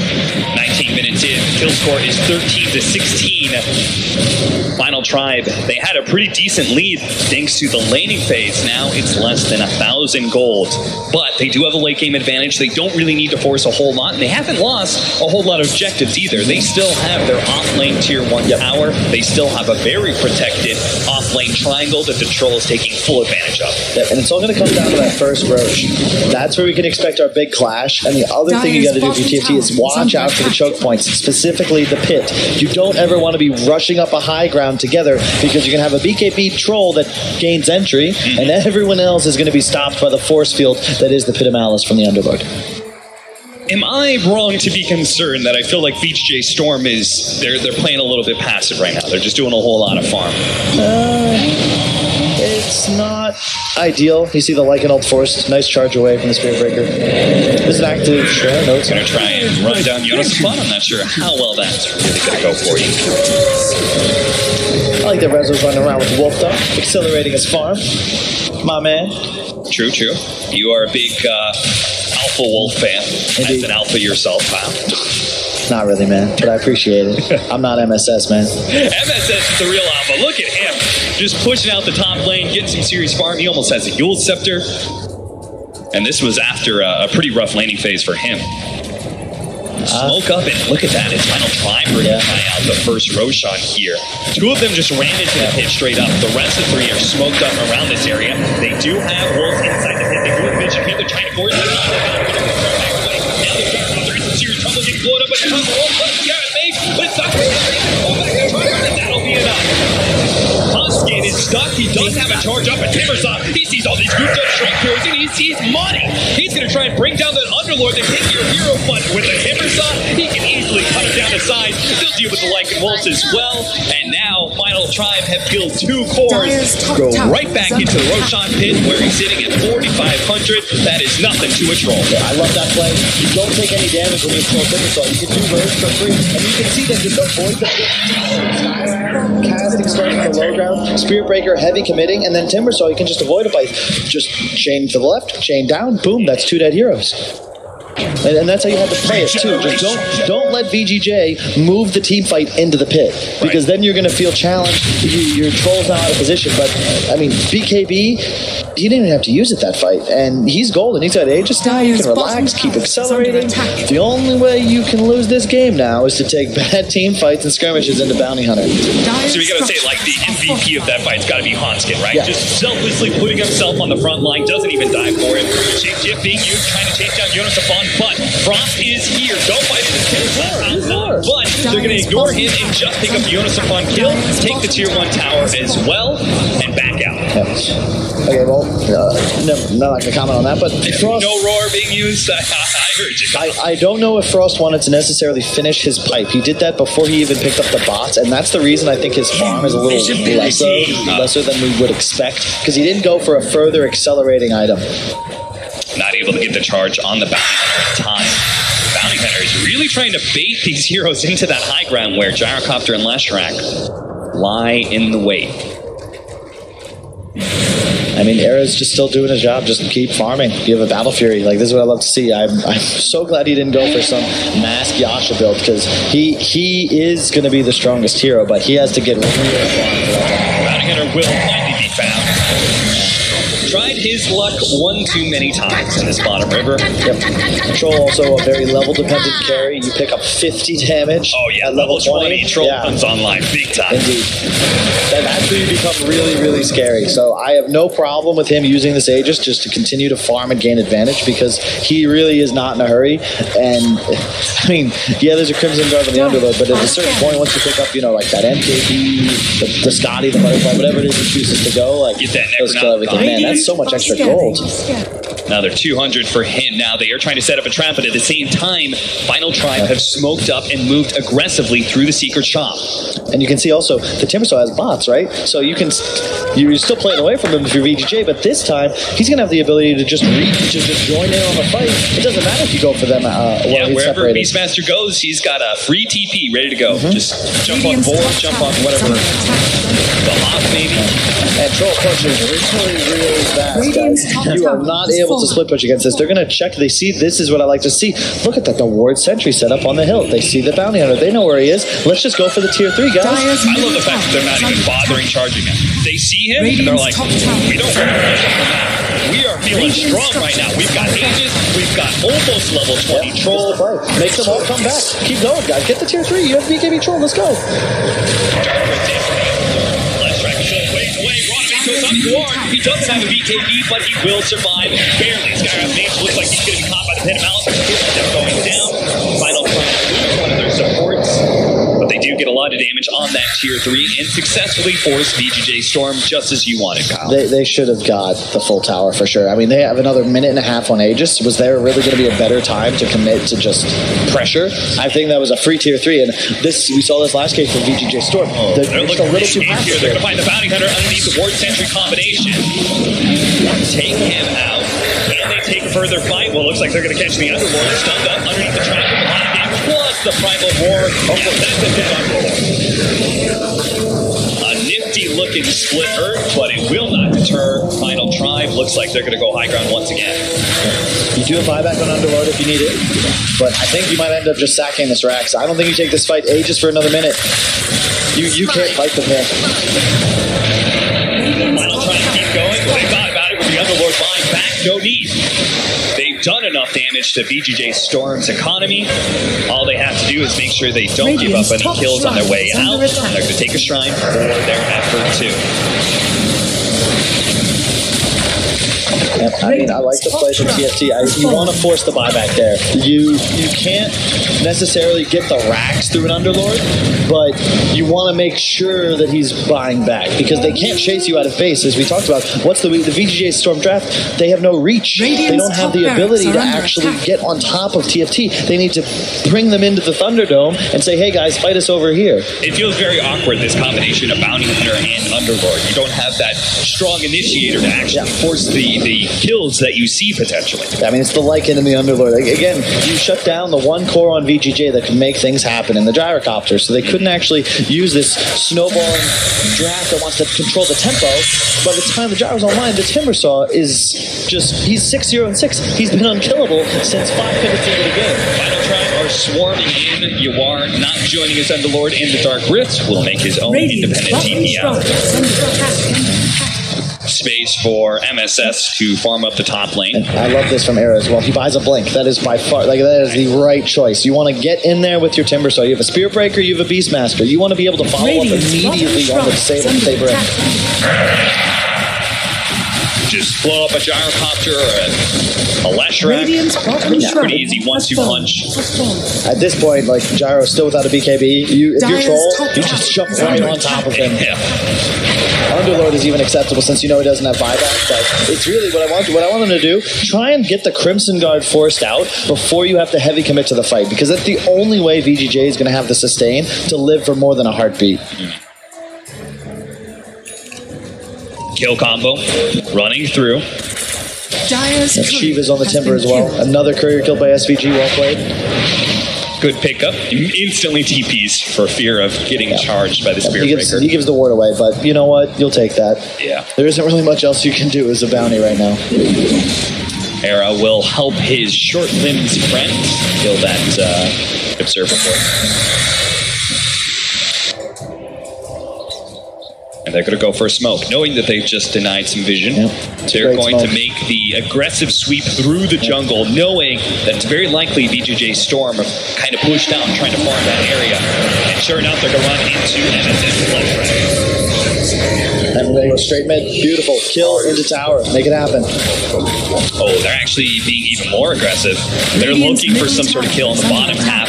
Speaker 6: 19 minutes in, kill score is 13-16. Final Tribe, they had a pretty decent lead thanks to the laning phase. Now it's less than 1,000 gold, but they do have a late game advantage. They don't really need to force a whole lot, and they haven't lost a whole lot of objectives either. They still have their off-lane tier 1 power. They still have a very protected off-lane triangle that the troll is taking full advantage of.
Speaker 7: And it's all going to come down to that first Roche. That's where we can expect our big clash. And the other thing you got to do for TFT is watch out for the choke points, specifically the pit. You don't ever want to be rushing up a high ground together because you're going to have a BKB troll that gains entry, and everyone else is going to be stopped by the force field that is the Pit of Malice from the Underlord.
Speaker 6: Am I wrong to be concerned that I feel like VGJ Strom is they're playing a little bit passive right now? They're just doing a whole lot of farm.
Speaker 7: It's not ideal. You see the Lycan ult forced. Nice charge away from the Spirit Breaker. This is an active share. No, it's
Speaker 6: going to try and run down Jonas Fun. I'm not sure how well that's really going to go for you.
Speaker 7: I like that Rezo's running around with Wolf, though. Accelerating his farm. My man.
Speaker 6: True, true. You are a big Alpha Wolf fan. Indeed. As an Alpha yourself, pal.
Speaker 7: Not really, man, but I appreciate it. I'm not MSS, man.
Speaker 6: MSS is the real Alpha. Look at him. Just pushing out the top lane, getting some serious farm. He almost has a Yule Scepter. And this was after a pretty rough laning phase for him. Smoke up and look at that. It's Final Tribe bringing out the first Roshan here. Two of them just ran into the pit straight up. The rest of three are smoked up around this area. They do have wolves inside the pit. They do have vision here. They're trying to force it. Now they're in some serious trouble getting blown up, but it comes one plus Garrett makes, but it's not going to that'll be enough. Huskin is stuck. He does have a charge up at Timbersaw. He sees all these grouped up strike throws and he sees money. He's going to try and bring down that Underlord and take your hero fund with the Timbersaw. He can easily cut him down the side. He'll deal with the Lycan Wolves as well. And now Final Tribe have killed 2 cores. Go right back into the Roshan pit where he's sitting at 4,500. That is nothing to a troll.
Speaker 7: Yeah, I love that play. You don't take any damage when you throw Timbersaw. You can do burst for free. And you can see them just avoid the casting starting on the low ground. Spirit Breaker heavy committing. And then Timbersaw, you can just avoid it by just chain to the left, chain down. Boom, that's 2 dead heroes. And that's how you have to play it too. Just don't let VGJ move the team fight into the pit, because then you're going to feel challenged. Your troll's not out of position. But I mean, BKB, he didn't even have to use it that fight, and he's golden. He's got Aegis now. You can relax, keep accelerating. The only way you can lose this game now is to take bad team fights and skirmishes into Bounty Hunter.
Speaker 6: So we got to say, like, the MVP of that fight's got to be Hanskin, right? Yeah. Just selflessly putting himself on the front line, doesn't even die for it. Shape being used, trying to chase down Jonas Afon, but Frost is here. Don't fight it. But they're going to ignore him and just pick up the Jonas Afon kill, take the tier 1 tower as well, and back out.
Speaker 7: Yeah. Okay, well, I'm not going to comment on that, but Frost...
Speaker 6: No roar being used. I heard you.
Speaker 7: I don't know if Frost wanted to necessarily finish his pipe. He did that before he even picked up the bots, and that's the reason I think his farm is a little lesser than we would expect, because he didn't go for a further accelerating item.
Speaker 6: Not able to get the charge on the Bounty Hunter in time. Bounty Hunter is really trying to bait these heroes into that high ground where Gyrocopter and Leshrac lie in the wait.
Speaker 7: I mean, Era's just still doing his job. Just keep farming. You have a Battle Fury. Like, this is what I love to see. I'm so glad he didn't go for some mask Yasha build, because he is going to be the strongest hero, but he has to get real farm for that.
Speaker 6: Bounty Hunter will finally be found. Tried his luck one too many times in this bottom river.
Speaker 7: Yep. Troll also a very level-dependent carry. You pick up 50 damage.
Speaker 6: Oh yeah, level 20. Troll comes online big time.
Speaker 7: Indeed. That's where you become really, really scary. So I have no problem with him using this Aegis just to continue to farm and gain advantage, because he really is not in a hurry. And I mean, yeah, there's a Crimson Guard on the Underlord, but at a certain point, once you pick up, you know, like that MKB, the Scotty, the Butterfly, whatever it is he chooses to go, like,
Speaker 6: get that
Speaker 7: those kill everything. Man, that's so much extra gold.
Speaker 6: Another 200 for him. Now they are trying to set up a trap, but at the same time, Final Tribe have smoked up and moved aggressively through the secret shop.
Speaker 7: And you can see also the Timbersaw has bots, right? So you're still playing away from him if you're VGJ, but this time he's going to have the ability to just join in on the fight. It doesn't matter if you go for them.
Speaker 6: Wherever Beastmaster goes, he's got a free TP ready to go. Just jump on board, jump on whatever. The hop, maybe.
Speaker 7: And Troll punches really fast, guys. You are not able to split push against this. They're going to check. They see, this is what I like to see. Look at that, the Ward Sentry set up on the hill. They see the Bounty Hunter. They know where he is. Let's just go for the tier 3, guys.
Speaker 6: I love the fact that they're not even bothering charging him. They see him, and they're like, we don't want to push him from that. We are feeling strong right now. We've got Aegis. We've got almost level 20 Troll.
Speaker 7: Make them all come back. Keep going, guys. Get the tier 3. You have BKB Troll. Let's go.
Speaker 6: He doesn't have a BKB, but he will survive barely. Skyrim Mage looks like he's going to be caught by the Pit of Malice. They're going down. Final Tribe lose one of their supports, but they do get a lot of damage on that tier 3 and successfully force VGJ Storm just as you wanted, Kyle.
Speaker 7: They should have got the full tower for sure. I mean, they have another minute and a half on Aegis. Was there really going to be a better time to commit to just pressure? I think that was a free tier 3, and this we saw this last game from VGJ Storm.
Speaker 6: They're looking a little too passive. They're going to find the Bounty Hunter underneath the Ward Sentry combination. Take him out. Can they take a further fight? Well, it looks like they're going to catch the Underlord stunned up underneath the triangle. A lot of damage plus the Primal War. Yeah, that's a dead Underlord. A nifty looking split Earth, but it will not deter Final Tribe. Looks like they're going to go high ground once again.
Speaker 7: You do a buyback on Underlord if you need it, but I think you might end up just sacking this Rax. I don't think you take this fight Aegis for another minute. You can't fight them here.
Speaker 6: Final Tribe keep going. They thought about it with the Underlord buying back. No need. They've done enough damage to VGJ Storm's economy. All they have to do is make sure they don't give up any kills on their way out. They're going to take a shrine for their effort too.
Speaker 7: I mean, I like the play from TFT. You want to force the buyback there. You can't necessarily get the racks through an Underlord, but you want to make sure that he's buying back because they can't chase you out of base. As we talked about, what's the VGJ Storm draft? They have no reach. They don't have the ability to actually get on top of TFT. They need to bring them into the Thunderdome and say, hey guys, fight us over here.
Speaker 6: It feels very awkward, this combination of Bounty Hunter and Underlord. You don't have that strong initiator to actually force the kills that you see potentially.
Speaker 7: I mean, it's the Lycan and the Underlord. Again, you shut down the one core on VGJ that can make things happen in the gyrocopter, so they couldn't actually use this snowballing draft that wants to control the tempo. By the time the gyro's online, the Timbersaw is just, he's 6-0-6. He's been unkillable since 5 minutes into the game.
Speaker 6: Final Tribe are swarming in. Yuar not joining his Underlord in the Dark Rifts will make his own independent TP out. Space for MSS to farm up the top lane.
Speaker 7: And I love this from Era as well. He buys a blink. That is by far, like, that is the right choice. You want to get in there with your Timbersaw. You have a Spirit Breaker, you have a Beastmaster. You want to be able to follow up immediately on the Saber they bring.
Speaker 6: Just blow up a gyrocopter or a Leshrac. Pretty easy 1-2 punch.
Speaker 7: At this point, like, Gyro's still without a BKB. If you're Troll, you just jump right on top of him.
Speaker 6: Yeah.
Speaker 7: Underlord is even acceptable since you know he doesn't have buyback, but it's really what I want them to do. Try and get the Crimson Guard forced out before you have to heavy commit to the fight, because that's the only way VGJ is going to have the sustain to live for more than a heartbeat.
Speaker 6: Kill combo running through.
Speaker 7: Shiva's on the Timber as well. Another courier killed by SVG. Well played.
Speaker 6: Good pickup. Instantly TPs for fear of getting charged by the Spirit Breaker.
Speaker 7: He gives the ward away, but you know what? You'll take that.
Speaker 6: Yeah.
Speaker 7: There isn't really much else you can do as a bounty right now.
Speaker 6: Era will help his short-limbed friend kill that Observable. And they're going to go for a smoke, knowing that they've just denied some vision.
Speaker 7: Yep.
Speaker 6: They're going to make the aggressive sweep through the jungle, knowing that it's very likely VGJ Storm are kind of pushed out trying to farm that area. And sure enough, they're going to run into MSS Leshrac.
Speaker 7: And they go straight mid. Beautiful. Kill into tower. Make it happen.
Speaker 6: Oh, they're actually being even more aggressive. They're looking for some sort of kill on the bottom half,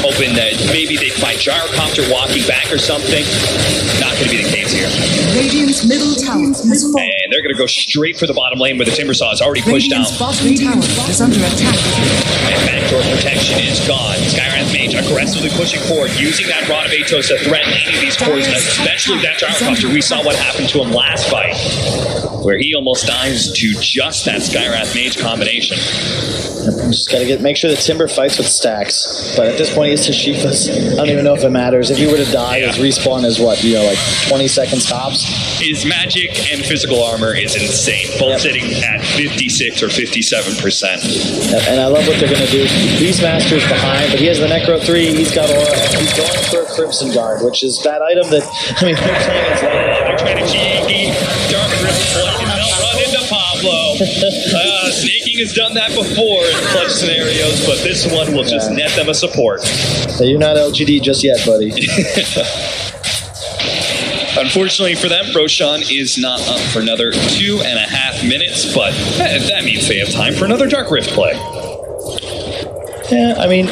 Speaker 6: hoping that maybe they find Gyrocopter walking back or something. Not going to be the case here.
Speaker 1: Radiant's middle tower has fallen.
Speaker 6: And they're going to go straight for the bottom lane where the Timbersaw is already pushed out.
Speaker 1: Bottom tower is under attack.
Speaker 6: And backdoor protection is gone. Skywrath Mage aggressively pushing forward, using that Rod of Atos to threaten any of these cores, especially that Gyrocopter. We saw what happened to him last fight, where he almost dies to just that Skywrath Mage combination.
Speaker 7: Just gotta make sure the Timber fights with stacks. But at this point, he's Tashifa's. I don't even know if it matters. If he were to die, his respawn is what, like 20 seconds tops?
Speaker 6: His magic and physical armor is insane, both sitting at 56 or 57%.
Speaker 7: And I love what they're gonna do. Beastmaster's behind, but he has the Necro 3, he's got Aura, he's going for a Crimson Guard, which is that item that, I mean, they're playing as
Speaker 6: they're trying to GE Dark Rift Clutch and they'll run into Pablo. Snaking has done that before in clutch scenarios, but this one will just net them a support.
Speaker 7: So you're not LGD just yet, buddy.
Speaker 6: Unfortunately for them, Roshan is not up for another 2.5 minutes, but that means they have time for another Dark Rift play.
Speaker 7: Yeah, I mean,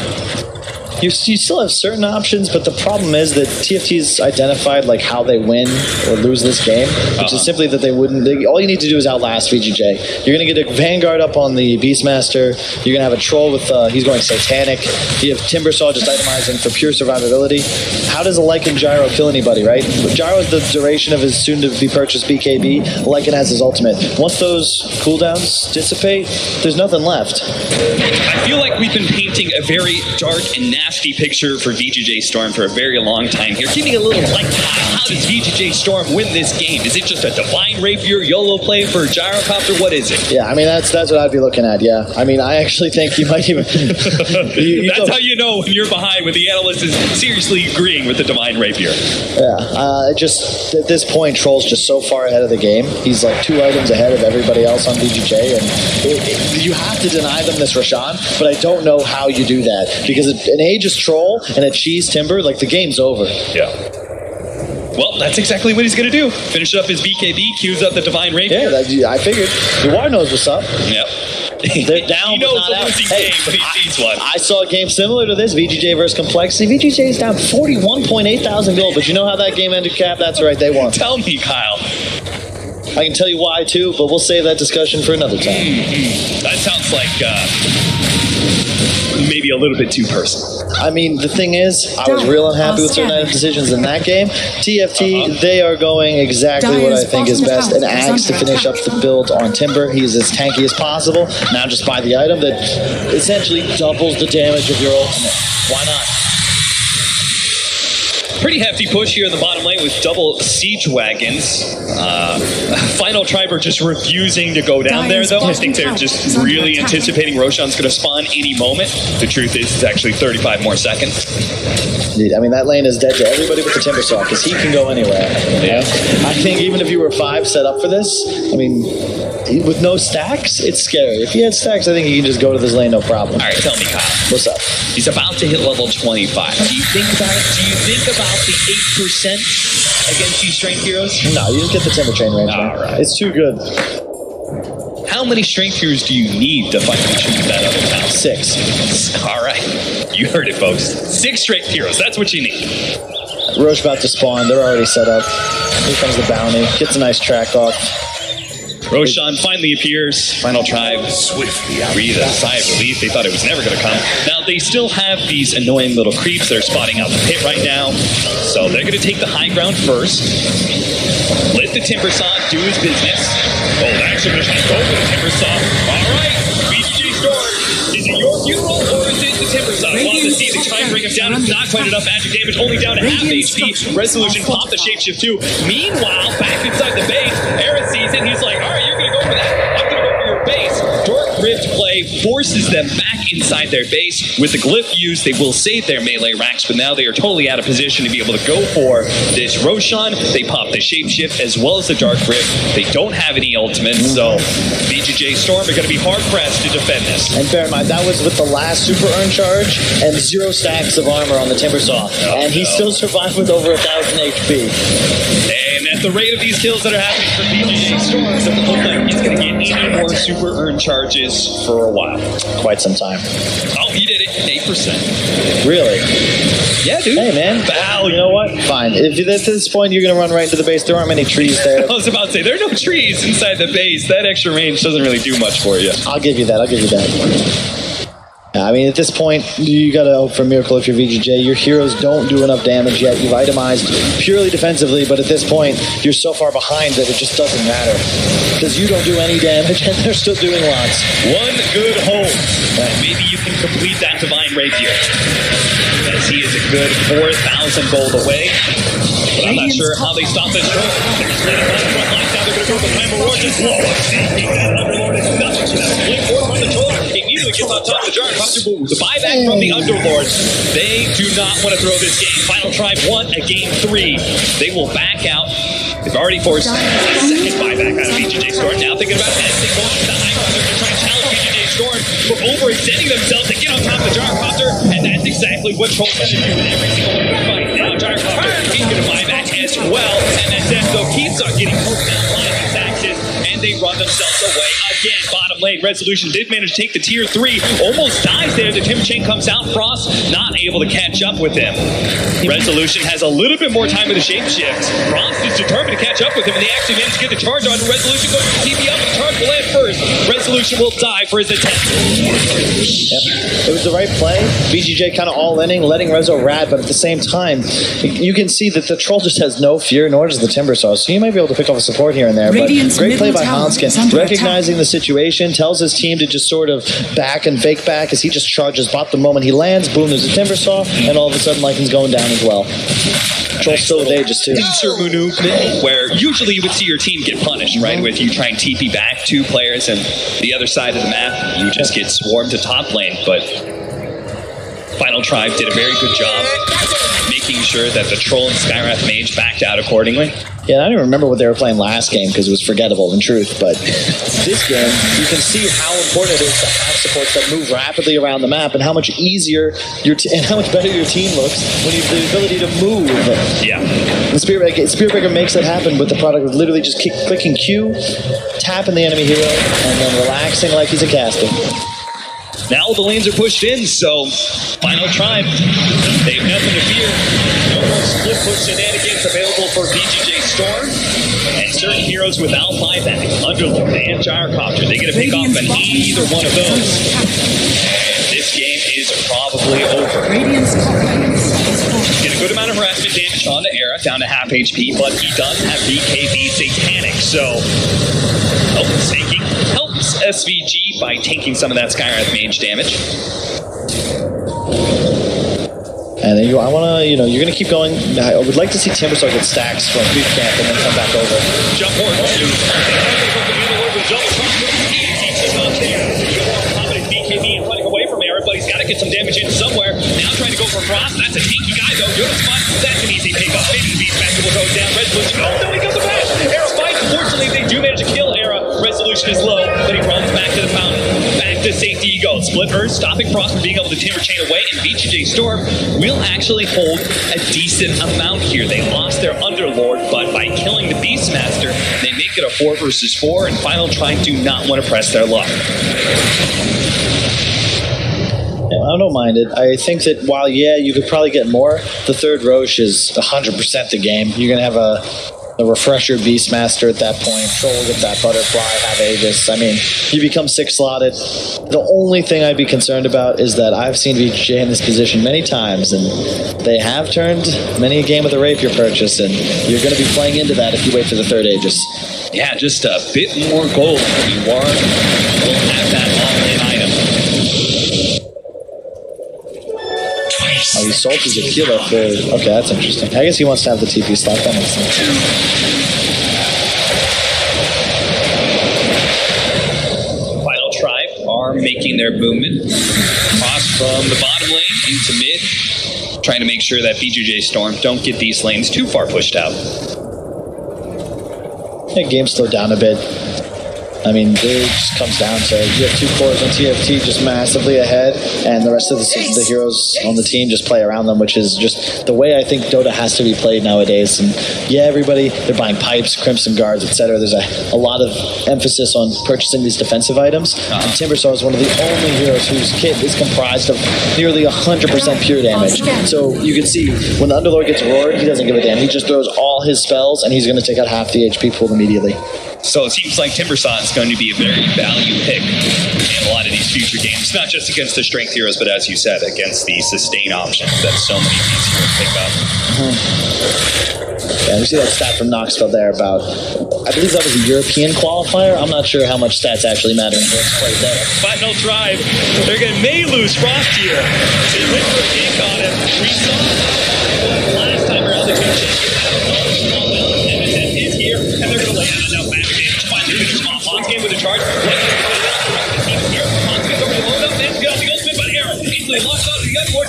Speaker 7: You still have certain options, but the problem is that TFT's identified like how they win or lose this game, which is simply that they wouldn't. All you need to do is outlast VGJ. You're going to get a Vanguard up on the Beastmaster. You're going to have a Troll with he's going Satanic. You have Timbersaw just itemizing for pure survivability. How does a Lycan Gyro kill anybody, right? Gyro is the duration of his soon-to-be-purchased BKB. Lycan has his ultimate. Once those cooldowns dissipate, there's nothing left.
Speaker 6: I feel like we've been painting a very dark and nasty picture for VGJ Strom for a very long time here. Give me a little light. How does VGJ Strom win this game? Is it just a Divine Rapier YOLO play for Gyrocopter? What is it?
Speaker 7: Yeah, I mean, that's what I'd be looking at, yeah. I mean, I actually think you might even...
Speaker 6: That's how you know when you're behind, when the analyst is seriously agreeing with the Divine Rapier.
Speaker 7: Yeah, just at this point, Troll's just so far ahead of the game. He's like 2 items ahead of everybody else on VGJ, and you have to deny them this Roshan, but I don't know how you do that, because an Aegis Troll and a Cheese Timber, like, the game's over.
Speaker 6: Yeah. Well, that's exactly what he's going to do. Finish up his BKB, queues up the Divine Rapier.
Speaker 7: Yeah, I figured. Yuar knows what's up.
Speaker 6: Yep.
Speaker 7: They're down,
Speaker 6: he knows the losing game when he sees one.
Speaker 7: I saw a game similar to this, VGJ versus Complexity. VGJ is down 41.8 thousand gold, but you know how that game ended, Cap? That's right, they won.
Speaker 6: Tell me, Kyle.
Speaker 7: I can tell you why, too, but we'll save that discussion for another time.
Speaker 6: That sounds like maybe a little bit too personal.
Speaker 7: I mean, the thing is, I was real unhappy with certain decisions in that game. TFT, they are going exactly what I think is best. An Axe to finish up the build on Timber. He's as tanky as possible. Now just buy the item that essentially doubles the damage of your ultimate. Why not?
Speaker 6: Pretty hefty push here in the bottom lane with double siege wagons. Final Triber just refusing to go down there, though. I think they're just really anticipating Roshan's going to spawn any moment. The truth is, it's actually 35 more seconds.
Speaker 7: Indeed. I mean, that lane is dead to everybody but the Timbersaw, because he can go anywhere.
Speaker 6: Yeah.
Speaker 7: I think even if you were 5 set up for this, I mean, with no stacks, it's scary. If he had stacks, I think he can just go to this lane, no problem.
Speaker 6: All right, tell me, Kyle.
Speaker 7: What's up?
Speaker 6: He's about to hit level 25. Do you think about it? Do you think about the 8% against these strength heroes?
Speaker 7: No, you just get the Timber Chain range.
Speaker 6: All right.
Speaker 7: It's too good.
Speaker 6: How many strength heroes do you need to fight that other town?
Speaker 7: 6.
Speaker 6: All right. You heard it, folks. 6 strength heroes. That's what you need.
Speaker 7: Roche about to spawn. They're already set up. Here comes the bounty. Gets a nice track off.
Speaker 6: Roshan finally appears. Final Tribe swiftly breathe a sigh of relief. They thought it was never going to come. Now, they still have these annoying little creeps that are spotting out the pit right now. So they're going to take the high ground first. Let the Timbersaw do his business. Oh, they're actually going to try to go for the Timbersaw. All right, VGJ Strom. Is it your funeral or is it the Timbersaw? We'll have to see. They try and bring him down. It's not quite enough magic damage. Only down to half HP. Resolution pop the shapeshift too. Meanwhile, back inside the base, Aerith sees it. He's like, all right, you're going to go for that. I'm going to go for your base. Dark Rift play forces them back inside their base. With the glyph used, they will save their melee racks, but now they are totally out of position to be able to go for this Roshan. They pop the shapeshift as well as the Dark Rift. They don't have any ultimates, so VGJ Strom are going to be hard-pressed to defend this.
Speaker 7: And bear in mind, that was with the last super earn charge and 0 stacks of armor on the Timbersaw. And he still survived with over 1,000 HP.
Speaker 6: And at the rate of these kills that are happening for VGJ Strom, it doesn't look like he's going to get any more super earn charges for a while.
Speaker 7: Quite some time.
Speaker 6: Oh, he did it. 8%.
Speaker 7: Really?
Speaker 6: Yeah, dude.
Speaker 7: Hey, man. You know what? Fine. If at this point you're going to run right into the base, there aren't many trees there.
Speaker 6: I was about to say, there are no trees inside the base. That extra range doesn't really do much for you.
Speaker 7: I'll give you that. I mean, at this point, you got to hope for a miracle if you're VGJ. Your heroes don't do enough damage yet. You've itemized purely defensively, but at this point, you're so far behind that it just doesn't matter. Because you don't do any damage, and they're still doing lots.
Speaker 6: One good hold. Maybe you can complete that Divine Rapier. As he is a good 4,000 gold away. But I'm not sure how they stop this troll. They're straight up on the front lines. Now they're going to go for the Primal Roar. Just blow up. Underlord is nothing to that. Blink forward from the troll. Immediately gets on top of the jar. The buyback from the Underlords. They do not want to throw this game. Final Tribe won a game 3. They will back out. They've already forced a second buyback out of VGJ Strom. Now thinking about testing going to the high ground. They're going to try and challenge VGJ Strom for overextending themselves to get on top of the Gyrocopter. And that's exactly what Troll's going to do in every single one of the fight. Now Gyrocopter, he's going to buyback as well. And then Defto keeps on getting poked down line these axes. And they run themselves away again. Bottom lane, Resolution did manage to take the tier 3. Almost dies there. The Timber Chain comes out. Frost not able to catch up with him. Resolution has a little bit more time with the shapeshift. Frost is determined to catch up with him, and they actually managed to get the charge on. Resolution goes to TP up, and the charge will land first. Resolution will die for his attempt.
Speaker 7: Yep. It was the right play. VGJ kind of all-inning, letting Rezo rad, but at the same time, you can see that the troll just has no fear, nor does the Timber Saw. So you might be able to pick off a support here and there.
Speaker 1: Radiant's
Speaker 7: but great play by
Speaker 1: middle tower
Speaker 7: Hanskin,
Speaker 1: is under
Speaker 7: recognizing the situation, tells his team to just sort of back and fake back as he just charges bot the moment he lands. Boom, there's a Timber Saw, and all of a sudden Lycan's going down as well. Troll's still with Aegis too.
Speaker 6: Insert movement where usually you would see your team get punished, right? With you trying TP back 2 players and the other side of the map, you just get swarmed to top lane. But Final Tribe did a very good job making sure that the Troll and Skywrath Mage backed out accordingly.
Speaker 7: Yeah, I don't even remember what they were playing last game because it was forgettable in truth, but this game, you can see how important it is to have supports that move rapidly around the map and how much easier and how much better your team looks when you have the ability to move.
Speaker 6: Yeah.
Speaker 7: And Spiritbreaker makes it happen with the product of literally just clicking Q, tapping the enemy hero, and then relaxing like he's a caster.
Speaker 6: Now the lanes are pushed in, so Final Tribe, they have nothing to fear. No more split push shenanigans available for VGJ Strom. And certain heroes without buyback, Underlord and Gyrocopter, they get to pick off on either one of those. And this game is probably over. Get a good amount of harassment damage on the Era, down to half HP, but he does have BKB Satanic, so helps SVG by taking some of that Skywrath Mage damage.
Speaker 7: And then I want to, you're going to keep going. I would like to see Timbersaw get stacks from boot camp and then come back over.
Speaker 6: Jump forward. BKB and running away from Era, but he's got to get some damage in somewhere. Now trying to go for Frost. That's a tanky guy, though. Good spot. That's an easy pickup. Maybe Beastmaster will go down. Resolution. Oh, no, he goes to back. Era fights. Fortunately, they do manage to kill Era. Resolution is low, but he runs back to the fountain. Back to safety he goes. Split Earth, stopping Frost from being able to Timber Chain away, and VGJ Strom will actually hold a decent amount here. They lost their Underlord, but by killing the Beastmaster, they make it a 4 versus 4, and Final Tribe do not want to press their luck.
Speaker 7: I don't mind it. I think that while, you could probably get more, the third Roche is 100% the game. You're going to have a refresher Beastmaster at that point. Troll will get that Butterfly, have Aegis. I mean, you become 6-slotted. The only thing I'd be concerned about is that I've seen VGJ in this position many times, and they have turned many a game with a Rapier purchase, and you're going to be playing into that if you wait for the third Aegis.
Speaker 6: Yeah, just a bit more gold. You will have that all-in item.
Speaker 7: Oh, he sold his Aquila for... Okay, that's interesting. I guess he wants to have the TP slot. That makes sense.
Speaker 6: Final Tribe are making their movement. Cross from the bottom lane into mid. Trying to make sure that VGJ Strom don't get these lanes too far pushed out.
Speaker 7: The game slowed down a bit. I mean, it just comes down to you have 2 cores on TFT just massively ahead, and the rest of the heroes on the team just play around them, which is just the way I think Dota has to be played nowadays. And everybody, they're buying pipes, Crimson Guards, etc. There's a lot of emphasis on purchasing these defensive items. And Timbersaw is one of the only heroes whose kit is comprised of nearly 100% pure damage. So you can see when the Underlord gets roared, he doesn't give a damn. He just throws all his spells, and he's going to take out half the HP pool immediately.
Speaker 6: So it seems like Timbersaw is going to be a very value pick in a lot of these future games, not just against the strength heroes, but as you said, against the sustain options that so many of these heroes pick up.
Speaker 7: Yeah, we see that stat from Knoxville there about, I believe that was a European qualifier. I'm not sure how much stats actually matter in this play there.
Speaker 6: Final Tribe, they're going to may lose Frost here. They went for a gank on him. We saw last time around the two is here, and they're going to lay out enough magic damage. Finally, with a small Fox game with a charge.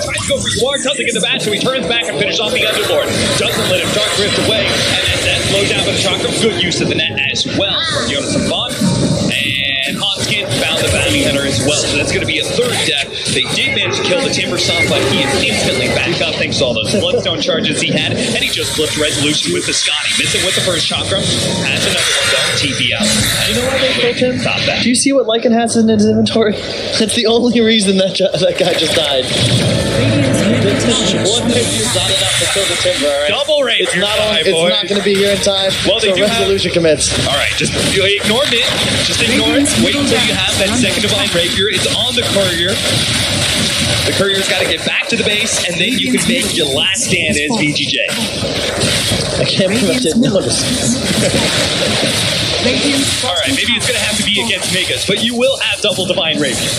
Speaker 6: Tries to go for Yuar, doesn't get the match, so he turns back and finishes off the Underlord. Doesn't let him dark drift away, and as that slowed down with the Chakra, good use of the net as well from Jonas and Bond. And Hanskin found the bounty Hunter as well. So that's going to be a third death. They did manage to kill the Timbersaw, but he is instantly back up thanks to all those Bloodstone charges he had, and he just flipped Resolution with the Scotty. Missing with the first chakra. Has another one though. TP out.
Speaker 7: You know why they killed him?
Speaker 6: Stop that.
Speaker 7: Do you see what Lycan has in his inventory? That's the only reason that guy just died. One rapier's not enough to kill the Timber, all right?
Speaker 6: Double rapier.
Speaker 7: It's not going to be here in time.
Speaker 6: Well, they
Speaker 7: so
Speaker 6: do
Speaker 7: Resolution commits.
Speaker 6: All right, just ignore it. Just ignore it. Wait until you have that second Divine Rapier. It's on the Courier. The Courier's got to get back to the base, and then you can make your last stand as VGJ.
Speaker 7: I can't believe I didn't notice.
Speaker 6: All right, maybe it's going to have to be against Megas, but you will have double Divine Rapier.